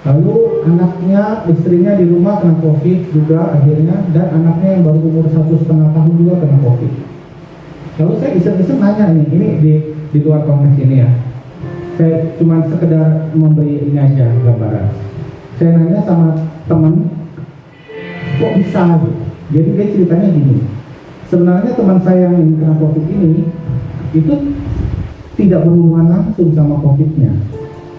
Lalu anaknya, istrinya di rumah kena COVID juga akhirnya, dan anaknya yang baru umur 1,5 tahun juga kena COVID. Lalu saya iseng-iseng nanya ini di luar konteks ini ya. Saya cuma sekedar memberi ini aja gambaran. Saya nanya sama teman, kok bisa gitu? Jadi dia ceritanya gini. Sebenarnya teman saya yang kena COVID ini itu tidak berhubungan langsung sama COVID-nya,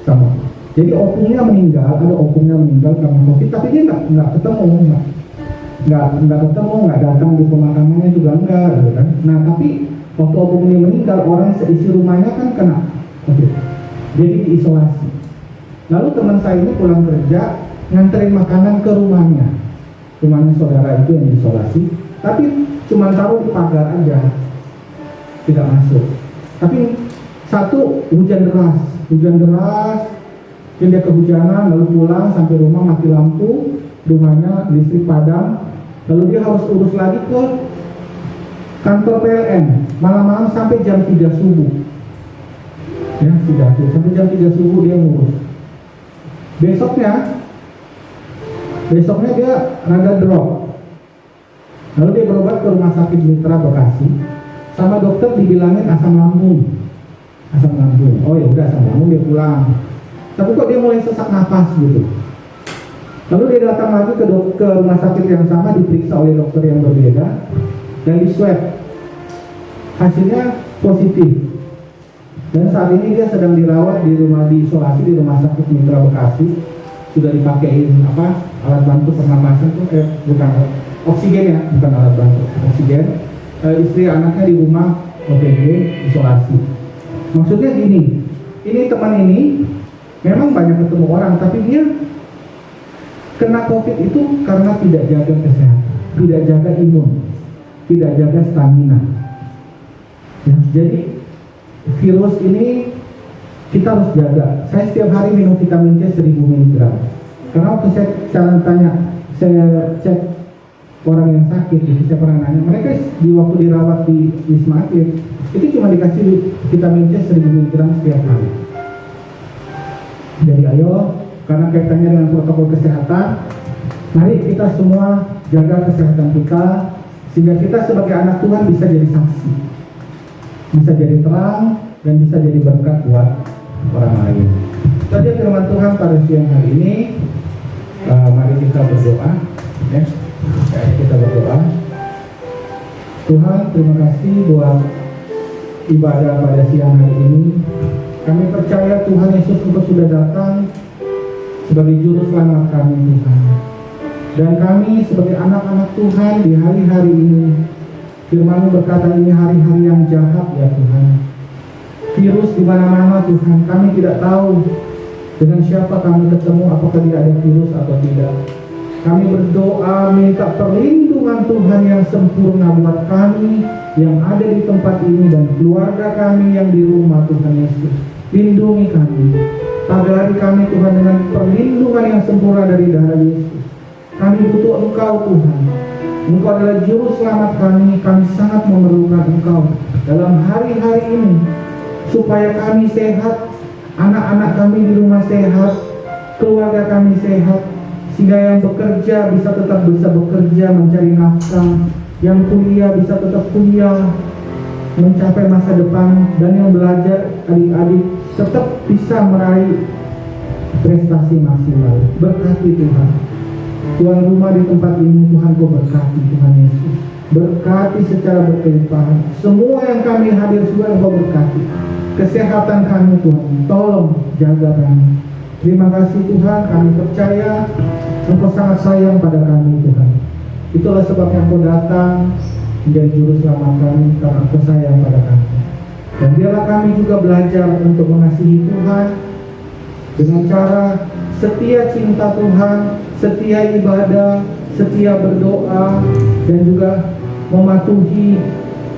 sama. Jadi opungnya meninggal, ada opungnya meninggal karena COVID, tapi dia nggak ketemu, nggak ketemu, nggak datang di pemakamannya juga enggak, gitu kan. Nah tapi waktu opung ini meninggal, orang seisi rumahnya kan kena COVID, jadi diisolasi. Lalu teman saya ini pulang kerja, nganterin makanan ke rumahnya saudara itu yang diisolasi, tapi cuma taruh di pagar aja, tidak masuk. Tapi satu hujan deras, dia kehujanan, lalu pulang sampai rumah mati lampu, rumahnya listrik padam, lalu dia harus urus lagi ke kantor PLN, malam-malam sampai jam 3 subuh, ya sudah tuh, sampai jam 3 subuh dia ngurus. Besoknya dia rada drop, lalu dia berobat ke rumah sakit Mitra Bekasi, sama dokter dibilangin asam lambung. Oh ya udah asam lambung, dia pulang. Tapi kok dia mulai sesak napas gitu. Lalu dia datang lagi ke rumah sakit yang sama, diperiksa oleh dokter yang berbeda, dan di swab, hasilnya positif. Dan saat ini dia sedang dirawat diisolasi di rumah sakit Mitra Bekasi. Sudah dipakein alat bantu pernapasan tuh, bukan oksigen ya, bukan alat bantu, oksigen. Istri anaknya di rumah OTG isolasi. Maksudnya gini, ini teman ini memang banyak ketemu orang, tapi dia kena COVID itu karena tidak jaga kesehatan, tidak jaga imun, tidak jaga stamina. Ya, jadi virus ini kita harus jaga. Saya setiap hari minum vitamin C 1000 mg. Karena waktu saya cek orang yang sakit, saya pernah nanya, mereka waktu dirawat di Wisma Atlet itu cuma dikasih vitamin C 1000 mg setiap hari. Jadi ayo, karena kaitannya dengan protokol kesehatan, mari kita semua jaga kesehatan kita, sehingga kita sebagai anak Tuhan bisa jadi saksi, bisa jadi terang, dan bisa jadi berkat buat orang lain. Jadi firman Tuhan pada siang hari ini, mari kita berdoa, ya. Kita berdoa. Tuhan, terima kasih buat ibadah pada siang hari ini. Kami percaya Tuhan Yesus Engkau sudah datang sebagai juru selamat kami Tuhan. Dan kami sebagai anak-anak Tuhan di hari-hari ini, Firman-Mu berkata ini hari-hari yang jahat ya Tuhan. Virus di mana-mana Tuhan, kami tidak tahu dengan siapa kami ketemu, apakah dia ada virus atau tidak. Kami berdoa minta perlindungan Tuhan yang sempurna buat kami yang ada di tempat ini dan keluarga kami yang di rumah Tuhan Yesus. Lindungi kami, pagari kami Tuhan dengan perlindungan yang sempurna dari darah Yesus. Kami butuh Engkau Tuhan. Engkau adalah juru selamat kami sangat memerlukan Engkau dalam hari-hari ini, supaya kami sehat, anak-anak kami di rumah sehat, keluarga kami sehat, sehingga yang bekerja bisa tetap bekerja mencari nafkah, yang kuliah bisa tetap kuliah mencapai masa depan, dan yang belajar adik-adik tetap bisa meraih prestasi maksimal. Berkati Tuhan tuan rumah di tempat ini, Tuhan Kau berkati Tuhan Yesus, berkati secara berkelimpahan semua yang kami hadir, semua Engkau berkati kesehatan kami Tuhan, tolong jaga kami. Terima kasih Tuhan, kami percaya Engkau sangat sayang pada kami Tuhan. Itulah sebabnya Engkau datang menjadi juru selamat kami, karena Engkau sayang pada kami. Dan biarlah kami juga belajar untuk mengasihi Tuhan dengan cara setia cinta Tuhan, setia ibadah, setia berdoa, dan juga mematuhi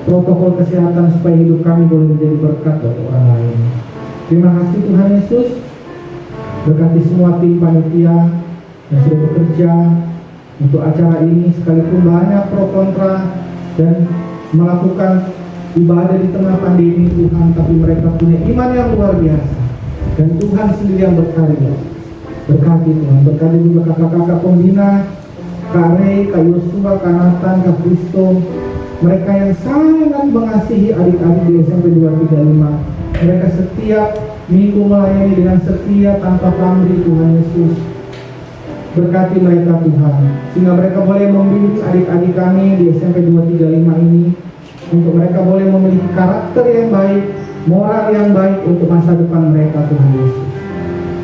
protokol kesehatan supaya hidup kami boleh menjadi berkat bagi orang lain. Terima kasih Tuhan Yesus. Berkati semua tim panitia yang sudah bekerja untuk acara ini, sekalipun banyak pro kontra dan melakukan ibadah di tengah pandemi Tuhan, tapi mereka punya iman yang luar biasa dan Tuhan sendiri yang berkarya. Berkati Tuhan, berkati juga kakak-kakak pembina, Kak Rey, Kak Yosua, Kak Nathan, Kak Kristo, mereka yang sangat mengasihi adik-adik di SMP 235. Mereka setiap minggu melayani dengan setia tanpa pamrih Tuhan Yesus. Berkati mereka Tuhan, sehingga mereka boleh membimbing adik-adik kami di SMP 235 ini, untuk mereka boleh memiliki karakter yang baik, moral yang baik untuk masa depan mereka Tuhan Yesus.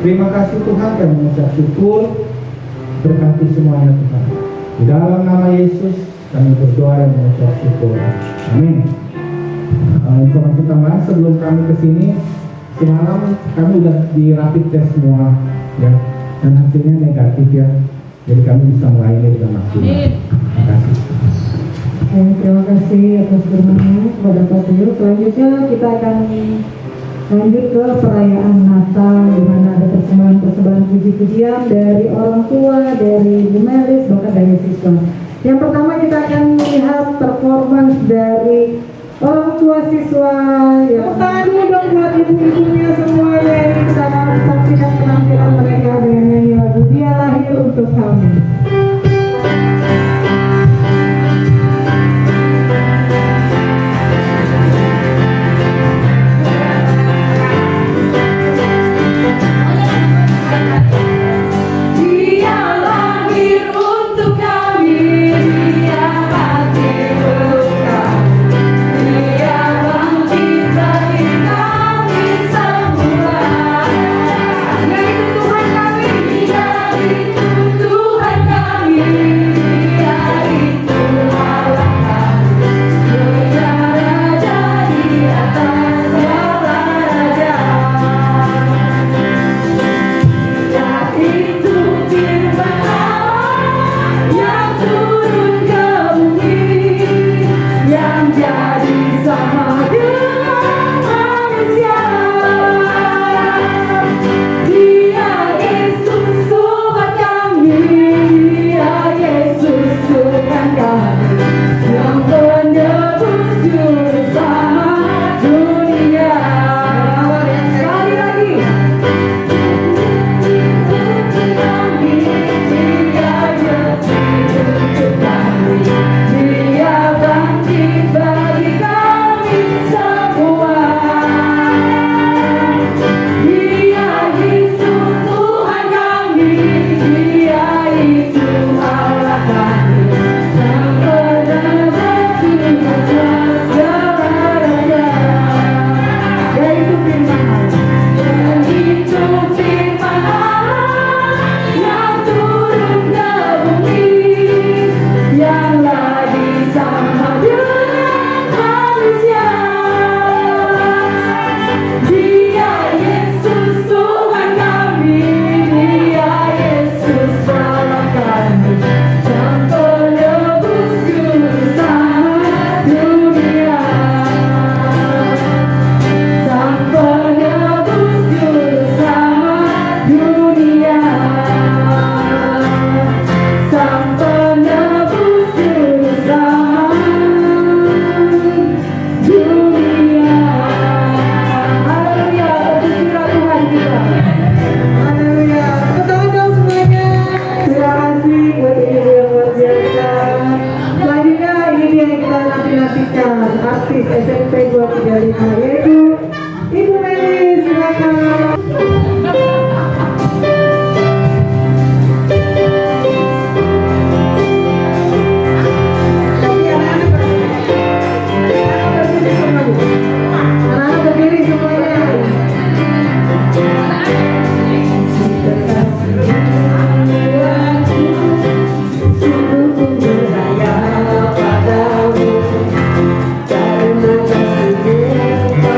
Terima kasih Tuhan, kami mengucap syukur. Berkati semuanya Tuhan. Di dalam nama Yesus kami berdoa dan mengucap syukur. Amin. Informasi tambahan sebelum kami kesini, semalam kami sudah di rapid test semua, ya, dan hasilnya negatif ya. Jadi kami bisa melayani dengan maksimal. Terima kasih. Terima kasih atas firman-Nya kepada Pak Tio. Selanjutnya kita akan lanjut ke perayaan Natal, di mana ada persembahan puji-pujian dari orang tua, dari Bu Melis, bahkan dari siswa. Yang pertama kita akan melihat performance dari orang tua siswa. Ya, tangan dulu dong buat ibu-ibunya semuanya. Ini kita akan saksikan penampilan mereka dengan nyanyi lagu Dia Lahir Untuk Kami. Tuhan selanjutnya yaitu Ibu Meli, silakan. Anak-anak berdiri semuanya. Percaya padamu karena kasihmu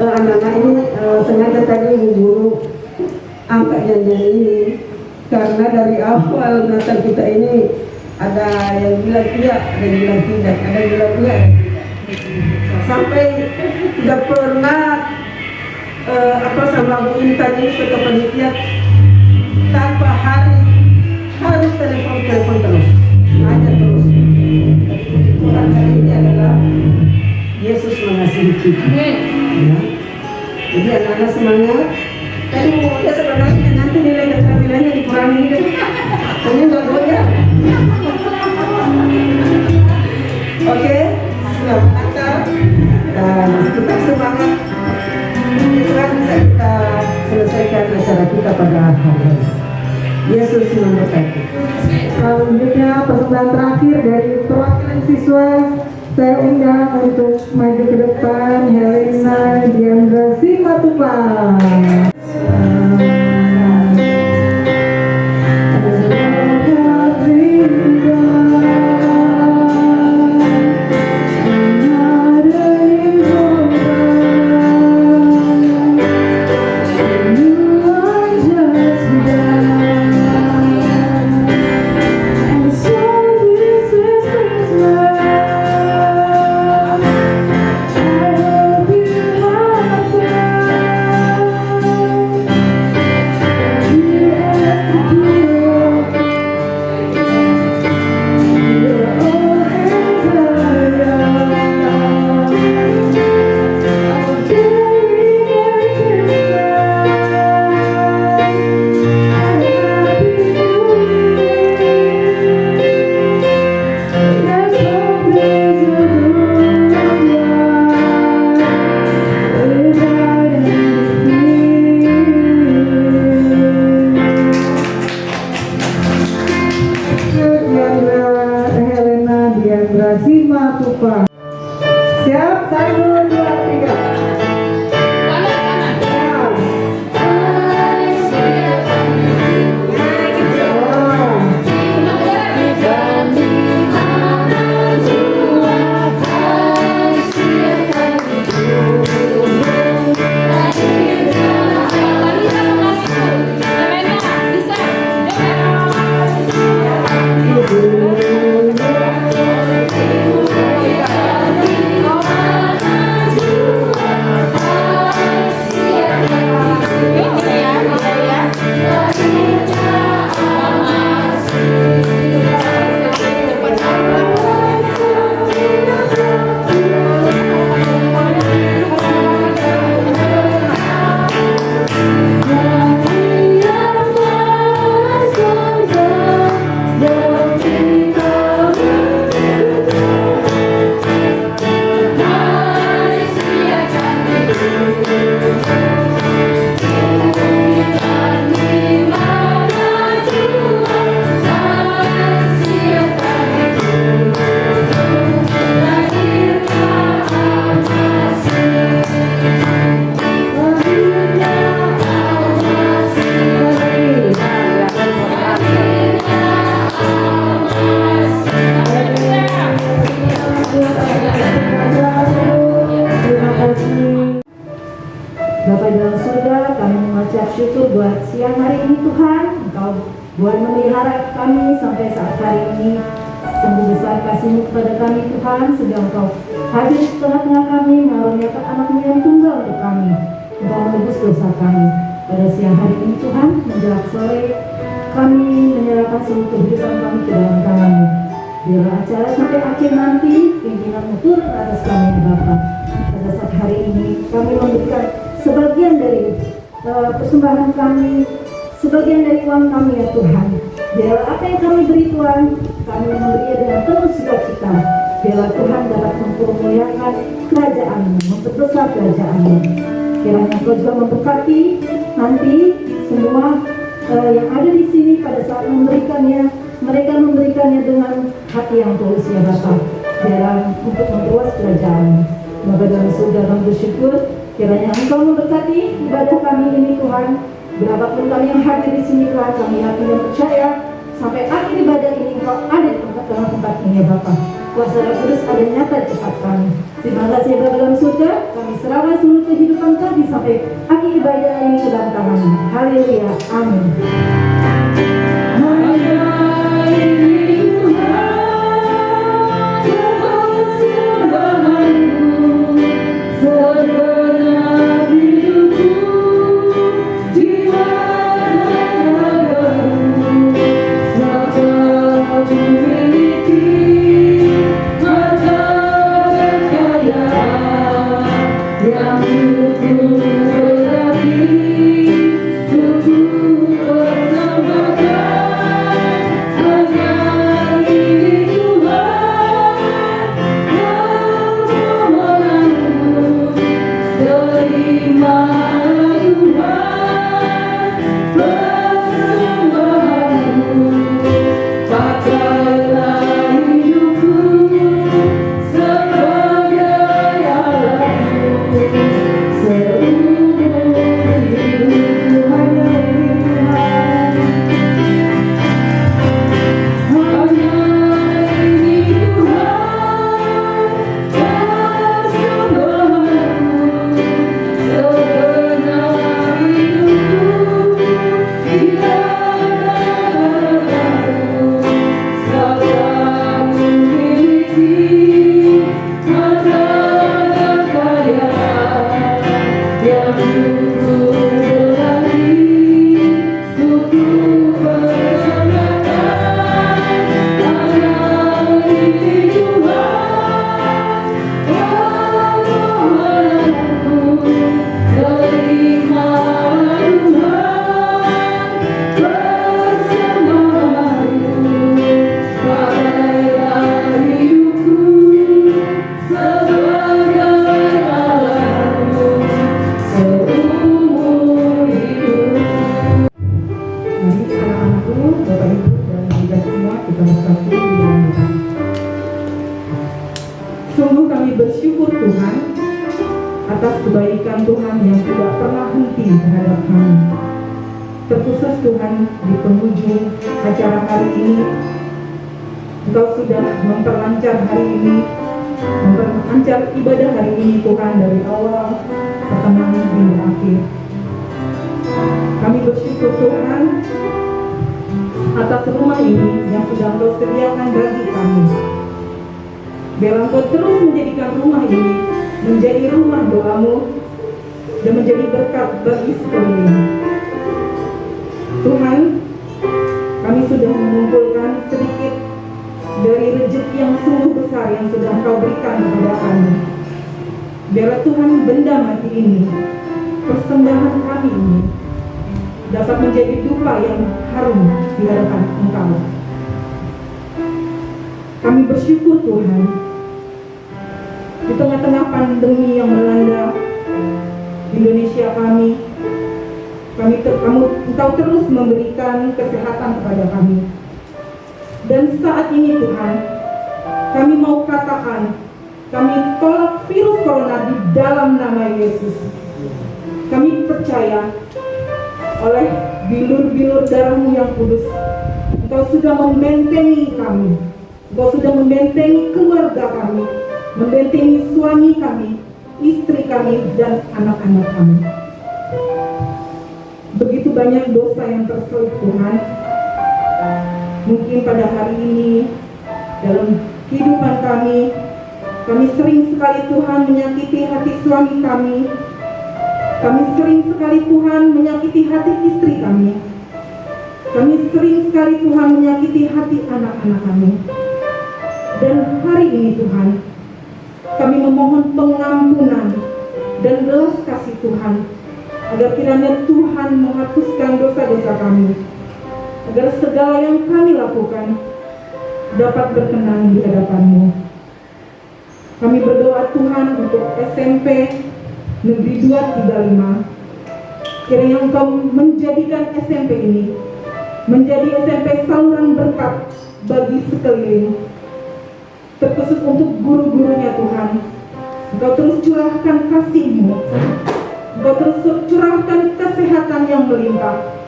Anak-anak ini sengaja tadi guru angkat nyanyian ini karena dari awal Natal kita ini ada yang bilang iya, ada yang bilang tidak, ada yang bilang iya. Sampai tidak pernah sama Bu Intan ini ke panitia tanpa harus telepon terus, aja terus. Tuhan hari ini adalah Yesus mengasihi kita. Ya. Jadi anak-anak semangat. Tadi ya sebenarnya nanti nilai keterampilannya dikurangi deh. Soalnya nggak goyah. Oke, selamat Natal dan tetap semangat. Tuhan bisa kita selesaikan acara kita pada hari ini. Yesus memberkati. Selanjutnya persembahan terakhir dari perwakilan siswa, saya undang untuk maju ke depan Helena Diandra Simatupang. Simatupang. Siap, 1, 2, 3. Bapa dalam surga, kami mengucap syukur buat siang hari ini Tuhan. Engkau buat memelihara kami sampai saat hari ini. Sungguh besar kasih-Mu kepada kami Tuhan, sehingga Engkau hadir di tengah-tengah kami, mengaruniakan anak-Mu yang tunggal untuk kami. Engkau menebus dosa kami. Pada siang hari ini Tuhan, menjelang sore, kami menyerahkan seluruh kehidupan kami ke dalam tangan-Mu. Biarlah acara sampai akhir nanti, pimpinan-Mu turun atas kami Bapa. Pada saat hari ini, kami memberikan sebagian dari persembahan kami, sebagian dari uang kami ya Tuhan. Biarlah apa yang kami beri Tuhan, kami memberinya dengan penuh sukacita. Biarlah Tuhan dapat mempermuliakan kerajaan-Mu, memperbesar kerajaan-Mu. Kiranya Engkau juga memberkati nanti semua yang ada di sini pada saat memberikannya. Mereka memberikannya dengan hati yang tulus ya Bapa. Biarlah untuk memperluas kerajaan-Mu. Bapa dalam surga, kami bersyukur. Kiranya Engkau memberkati ibadah kami ini Tuhan. Berapapun kami yang hadir di sini Tuhan, kami yakin dan percaya sampai akhir ibadah ini Engkau ada di tempat ini ya Bapa. Kuasa Roh Kudus ada nyata di tempat kami. Terima kasih Bapa dalam surga, kami serahkan seluruh kehidupan kami sampai akhir ibadah ini ke dalam tangan-Mu. Haleluya, amin. Sungguh kami bersyukur Tuhan atas kebaikan Tuhan yang tidak pernah henti terhadap kami. Terkhusus Tuhan di penghujung acara hari ini, Engkau sudah memperlancar hari ini, memperlancar ibadah hari ini Tuhan dari awal pertengahan hingga akhir. Kami bersyukur Tuhan atas rumah ini yang sudah Engkau sediakan bagi kami. Biar Engkau terus menjadikan rumah ini menjadi rumah doa-Mu dan menjadi berkat bagi sekeliling. Tuhan, kami sudah mengumpulkan sedikit dari rezeki yang sungguh besar yang sudah Engkau berikan kepada kami. Biarlah Tuhan benda mati ini, persembahan kami ini, dapat menjadi dupa yang harum di hadapan Engkau. Kami bersyukur Tuhan, di tengah-tengah pandemi yang melanda Indonesia kami, Engkau terus memberikan kesehatan kepada kami. Dan saat ini Tuhan, kami mau katakan, kami tolak virus corona di dalam nama Yesus. Kami percaya oleh bilur-bilur darah-Mu yang kudus, Engkau sudah membentengi kami, Engkau sudah membentengi keluarga kami, membentengi suami kami, istri kami, dan anak-anak kami. Begitu banyak dosa yang terselip Tuhan. Mungkin pada hari ini dalam kehidupan kami sering sekali Tuhan menyakiti hati suami kami. Kami sering sekali Tuhan menyakiti hati istri kami. Kami sering sekali Tuhan menyakiti hati anak-anak kami. Dan hari ini Tuhan, kami memohon pengampunan dan belas kasih Tuhan, agar kiranya Tuhan menghapuskan dosa-dosa kami, agar segala yang kami lakukan dapat berkenan di hadapan-Mu. Kami berdoa Tuhan untuk SMP Negeri 235, kiranya Engkau menjadikan SMP ini menjadi SMP saluran berkat bagi sekeliling, terkhusus untuk guru-gurunya Tuhan. Engkau terus curahkan kasih-Mu, Engkau terus curahkan kesehatan yang melimpah,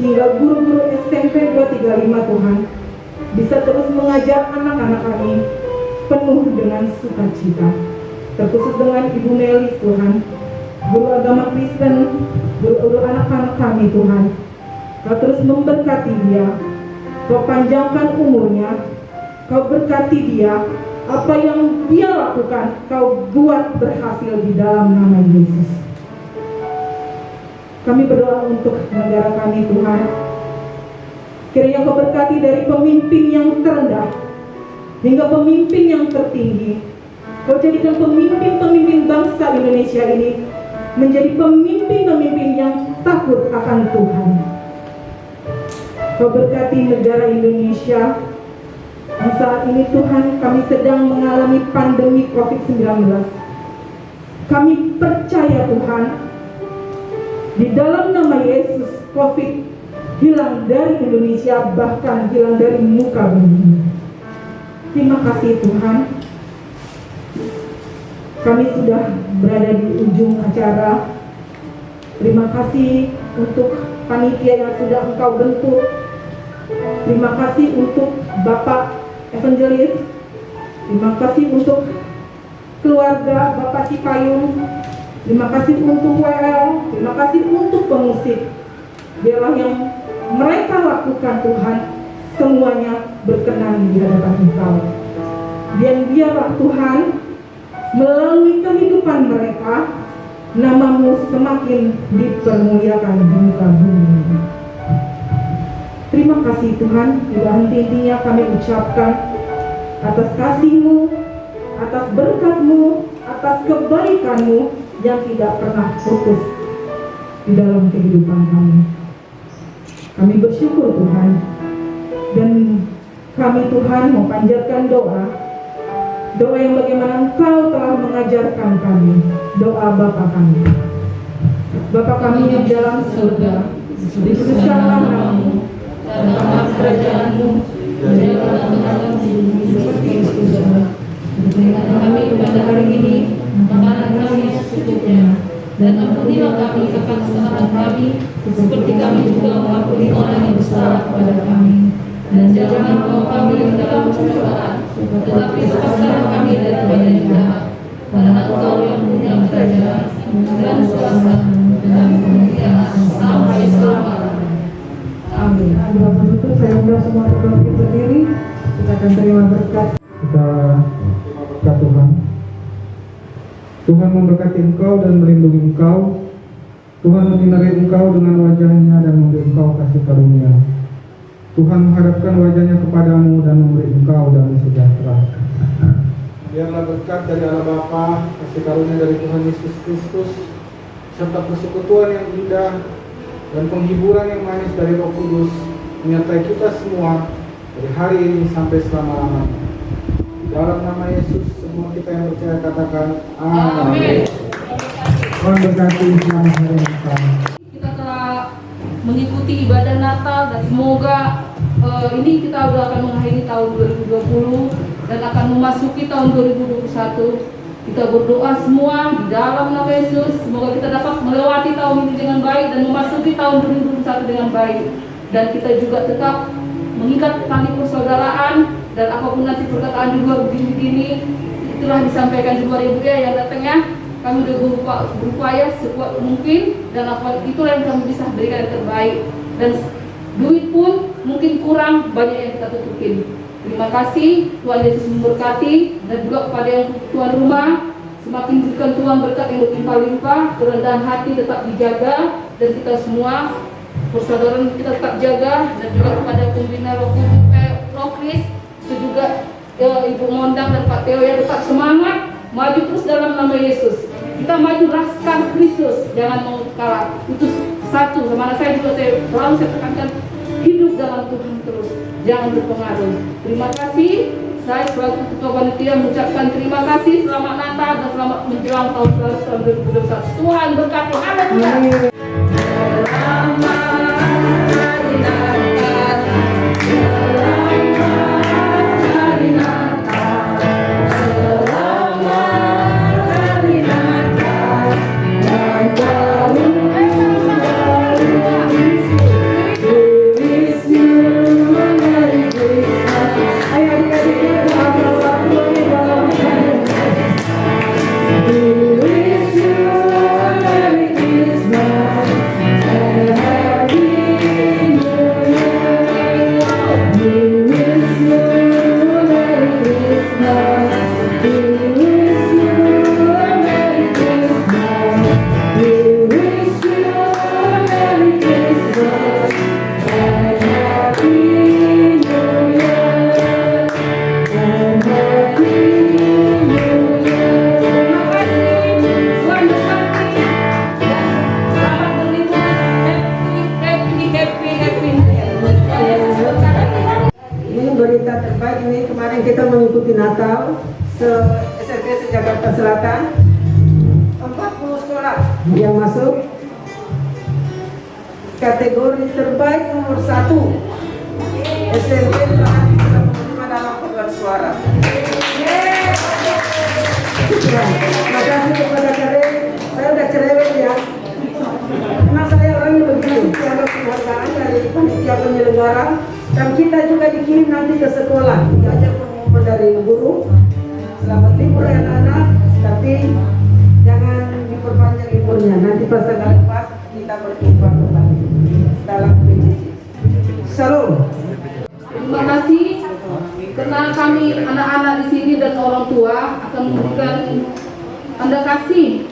sehingga guru-guru SMP 235 Tuhan bisa terus mengajar anak-anak kami penuh dengan sukacita. Terkhusus dengan Ibu Melis Tuhan, guru agama Kristen, guru anak-anak kami Tuhan. Kau terus memberkati dia, Kau panjangkan umurnya, Kau berkati dia, apa yang dia lakukan Kau buat berhasil di dalam nama Yesus. Kami berdoa untuk negara kami Tuhan, kiranya Kau berkati dari pemimpin yang terendah hingga pemimpin yang tertinggi. Kau jadikan pemimpin-pemimpin bangsa Indonesia ini menjadi pemimpin-pemimpin yang takut akan Tuhan. Kau berkati negara Indonesia. Di saat ini Tuhan, kami sedang mengalami pandemi COVID-19. Kami percaya Tuhan, di dalam nama Yesus, COVID hilang dari Indonesia, bahkan hilang dari muka bumi. Terima kasih Tuhan. Kami sudah berada di ujung acara. Terima kasih untuk panitia yang sudah Engkau bentuk. Terima kasih untuk Bapak Evangelis. Terima kasih untuk keluarga Bapak Cipayung. Terima kasih untuk WL. Terima kasih untuk pengusik. Biarlah yang mereka lakukan Tuhan, semuanya berkenan di hadapan Engkau. Dan biarlah Tuhan, melalui kehidupan mereka, nama-Mu semakin dipermuliakan di muka bumi. Terima kasih Tuhan, bila henti-hentinya kami ucapkan atas kasih-Mu, atas berkat-Mu, atas kebaikan-Mu yang tidak pernah putus di dalam kehidupan kami. Kami bersyukur Tuhan, dan kami Tuhan memanjatkan doa yang bagaimana Engkau telah mengajarkan kami, doa Bapa kami. Bapa kami yang di dalam surga, dikuduskanlah nama-Mu, datanglah kerajaan-Mu, jadilah kehendak-Mu di bumi seperti di surga. Berikan kami pada hari ini makanan kami yang secukupnya, dan ampunilah kami akan kesalahan kami, seperti kami juga mengampuni orang yang bersalah kepada kami. Dan jangan bawa kami ke dalam pencobaan, tetapi lepaskanlah kami daripada yang jahat. Karena Engkau yang punya kerajaan dan kuasa dan kemuliaan sampai selama-lamanya. Amin. Doa penutup, saya undang semua berdiri berdiri. Kita akan terima berkat. Kita terima berkat Tuhan. Tuhan memberkati engkau dan melindungi engkau. Tuhan menyinari engkau dengan wajahnya dan memberi engkau kasih karunia. Tuhan menghadapkan wajahnya kepadamu dan memberi engkau damai sejahtera. Biarlah berkat dari Allah Bapa, kasih karunia dari Tuhan Yesus Kristus, serta persekutuan yang indah dan penghiburan yang manis dari Roh Kudus menyertai kita semua dari hari ini sampai selama-lamanya. Dalam nama Yesus, semua kita yang percaya katakan amin. Tuhan berkati selamat hari Natal. Kita telah mengikuti ibadah Natal dan semoga ini kita udah akan mengakhiri tahun 2020 dan akan memasuki tahun 2021. Kita berdoa semua di dalam nama Yesus, semoga kita dapat melewati tahun ini dengan baik dan memasuki tahun 2021 dengan baik. Dan kita juga tetap mengikat tali persaudaraan, dan apapun nanti perkataan di luar begini-begini, itulah disampaikan di luar ibu ya yang datangnya. Kami sudah berupaya sekuat mungkin, dan itulah yang kami bisa berikan yang terbaik. Dan duit pun mungkin kurang, banyak yang kita tutupin. Terima kasih, Tuhan Yesus memberkati, dan juga kepada yang tuan rumah, semakin berikan Tuhan berkat yang berlimpah-limpah, kerendahan hati tetap dijaga, dan kita semua persaudaraan kita tetap jaga, dan juga kepada pembina Roh Kris, itu juga Ibu Mondang dan Pak Teo yang tetap semangat, maju terus dalam nama Yesus. Kita maju raskan Kristus, jangan mau kalah. Itu satu, sama saya juga selalu saya tekankan, hidup dalam Tuhan terus, jangan berpengaruh. Terima kasih, saya sebagai Ketua Panitia mengucapkan terima kasih, selamat Natal dan selamat menjelang tahun baru 2021. Tuhan berkati. Haleluya. Ayo adik-adik, SMP Jakarta Selatan 40 sekolah yang masuk. Kategori terbaik nomor 1 SMP telah menerima dalam paduan suara. Terima kasih kepada Karen. Saya udah cerewet ya. Karena saya orangnya begitu, ada penghargaan dari panitia penyelenggara dan kita juga dikirim nanti ke sekolah. Diajak pengumuman dari guru. Selamat libur ya anak-anak, tapi jangan diperpanjang liburnya. Nanti pas tanggal 4 kita berjumpa kembali dalam PJJ. Salam. Terima kasih karena kami anak-anak di sini dan orang tua akan memberikan tanda kasih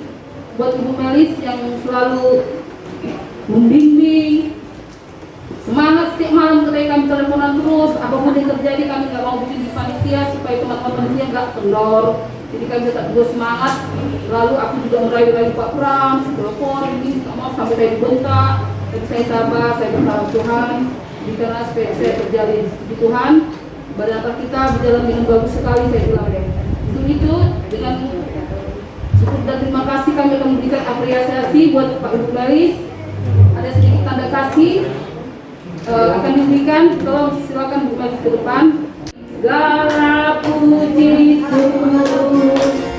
buat Ibu Melis yang selalu membimbing, semangat setiap malam ketika kami teleponan terus, apapun yang terjadi kami nggak mau bikin di panitia supaya teman-teman panitia nggak kendor. Jadi kami tetap terus semangat. Lalu aku juga merayu-rayu Pak Pram, telepon, ini maaf sampai saya dibentak. Tapi saya sabar, saya berharap Tuhan karena supaya saya terjalin di Tuhan. Berdasar kita berjalan dengan bagus sekali, saya bilang deh. Untuk itu dengan syukur dan terima kasih kami akan memberikan apresiasi buat Pak Ibu Melis. Ada sedikit tanda kasih akan diberikan. Tolong silakan Bu Melis ke depan. Segala puji syukur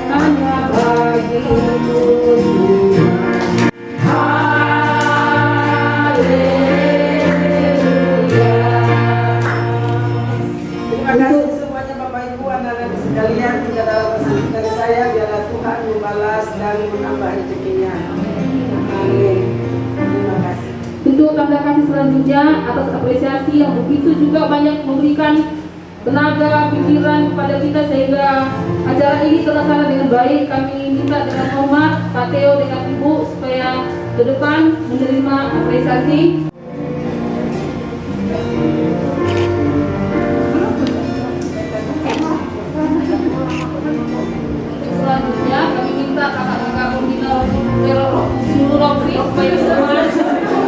hanya bagimu Tuhan. Terima kasih semuanya Bapak Ibu, anak-anak sekalian. Tidak dalam pesan dari saya, biarlah Tuhan membalas dan menambah rezekinya. Amin. Terima kasih. Untuk tanda kasih selanjutnya atas apresiasi yang begitu juga banyak memberikan tenaga, pikiran kepada kita sehingga acara ini terlaksana dengan baik. Kami minta dengan hormat Pak Theo dengan Ibu supaya ke depan menerima apresiasi. Selanjutnya kami minta kakak-kakak koordinator seluruh Rotary supaya semua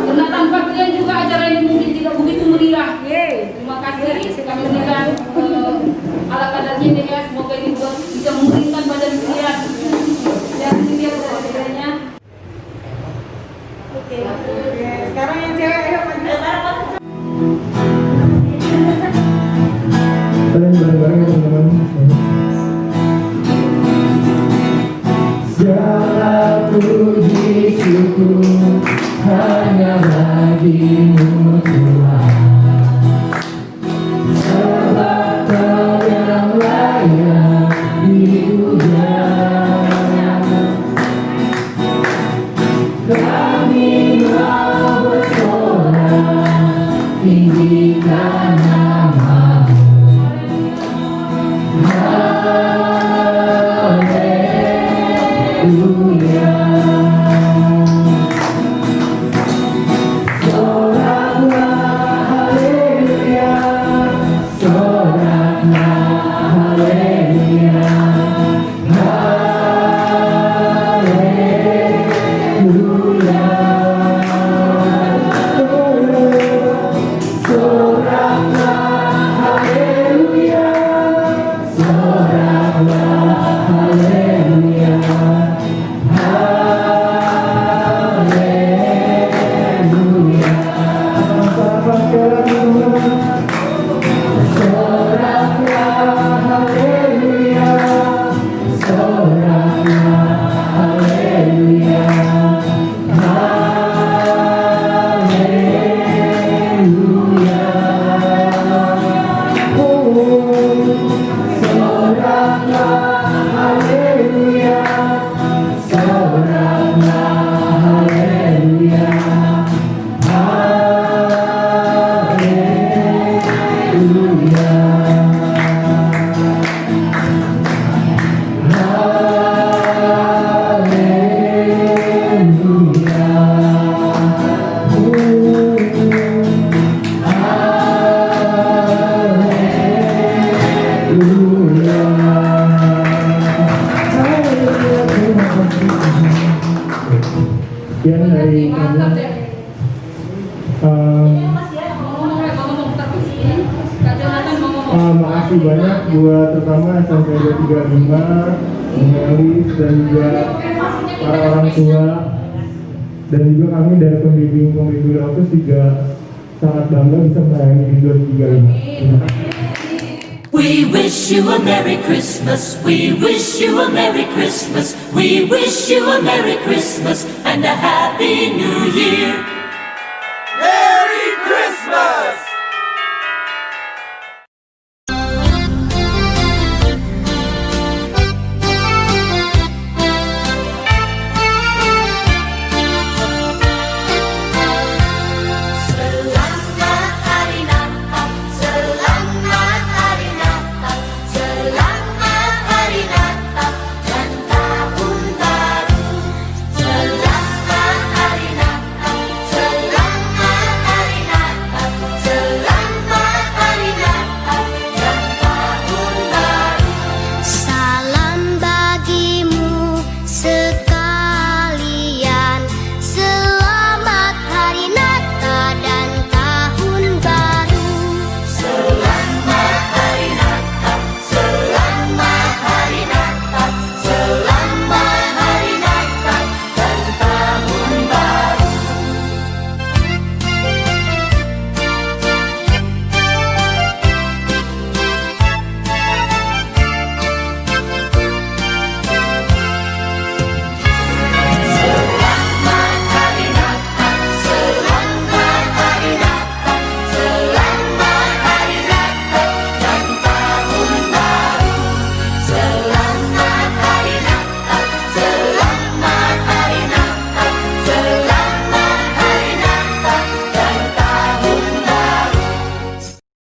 karena tanpa kalian juga acara ini mungkin tidak begitu meriah. Terima kasih kami berikan ala kadarnya deh ya, semoga ini bisa mengeringkan badan kalian. Dan ini dia pertanyaannya. Oke, sekarang yang cewek ya Kalian bareng-bareng ya teman-teman. Segala puji syukur hanya bagimu Tuhan, sebab Kau yang layak dipuja. Kami mau bersorak tinggikan nama-Mu. Haleluya. Soraklah haleluya, soraklah haleluya, haleluya. Soraklah haleluya, soraklah haleluya, haleluya. Soraklah haleluya, soraklah haleluya, haleluya. Soraklah haleluya, soraklah haleluya, Terima kasih, mantap deh. Um, Ngomong terus. Kak Jonathan mau ngomong. maaf kasih banyak buat terutama SMP 235, Melis dan juga para orang tua, dan juga kami dari pembimbing autis juga sangat bangga bisa melayani di 235. We wish you a Merry Christmas. We wish you a Merry Christmas. We wish you a Merry Christmas and a Happy New Year.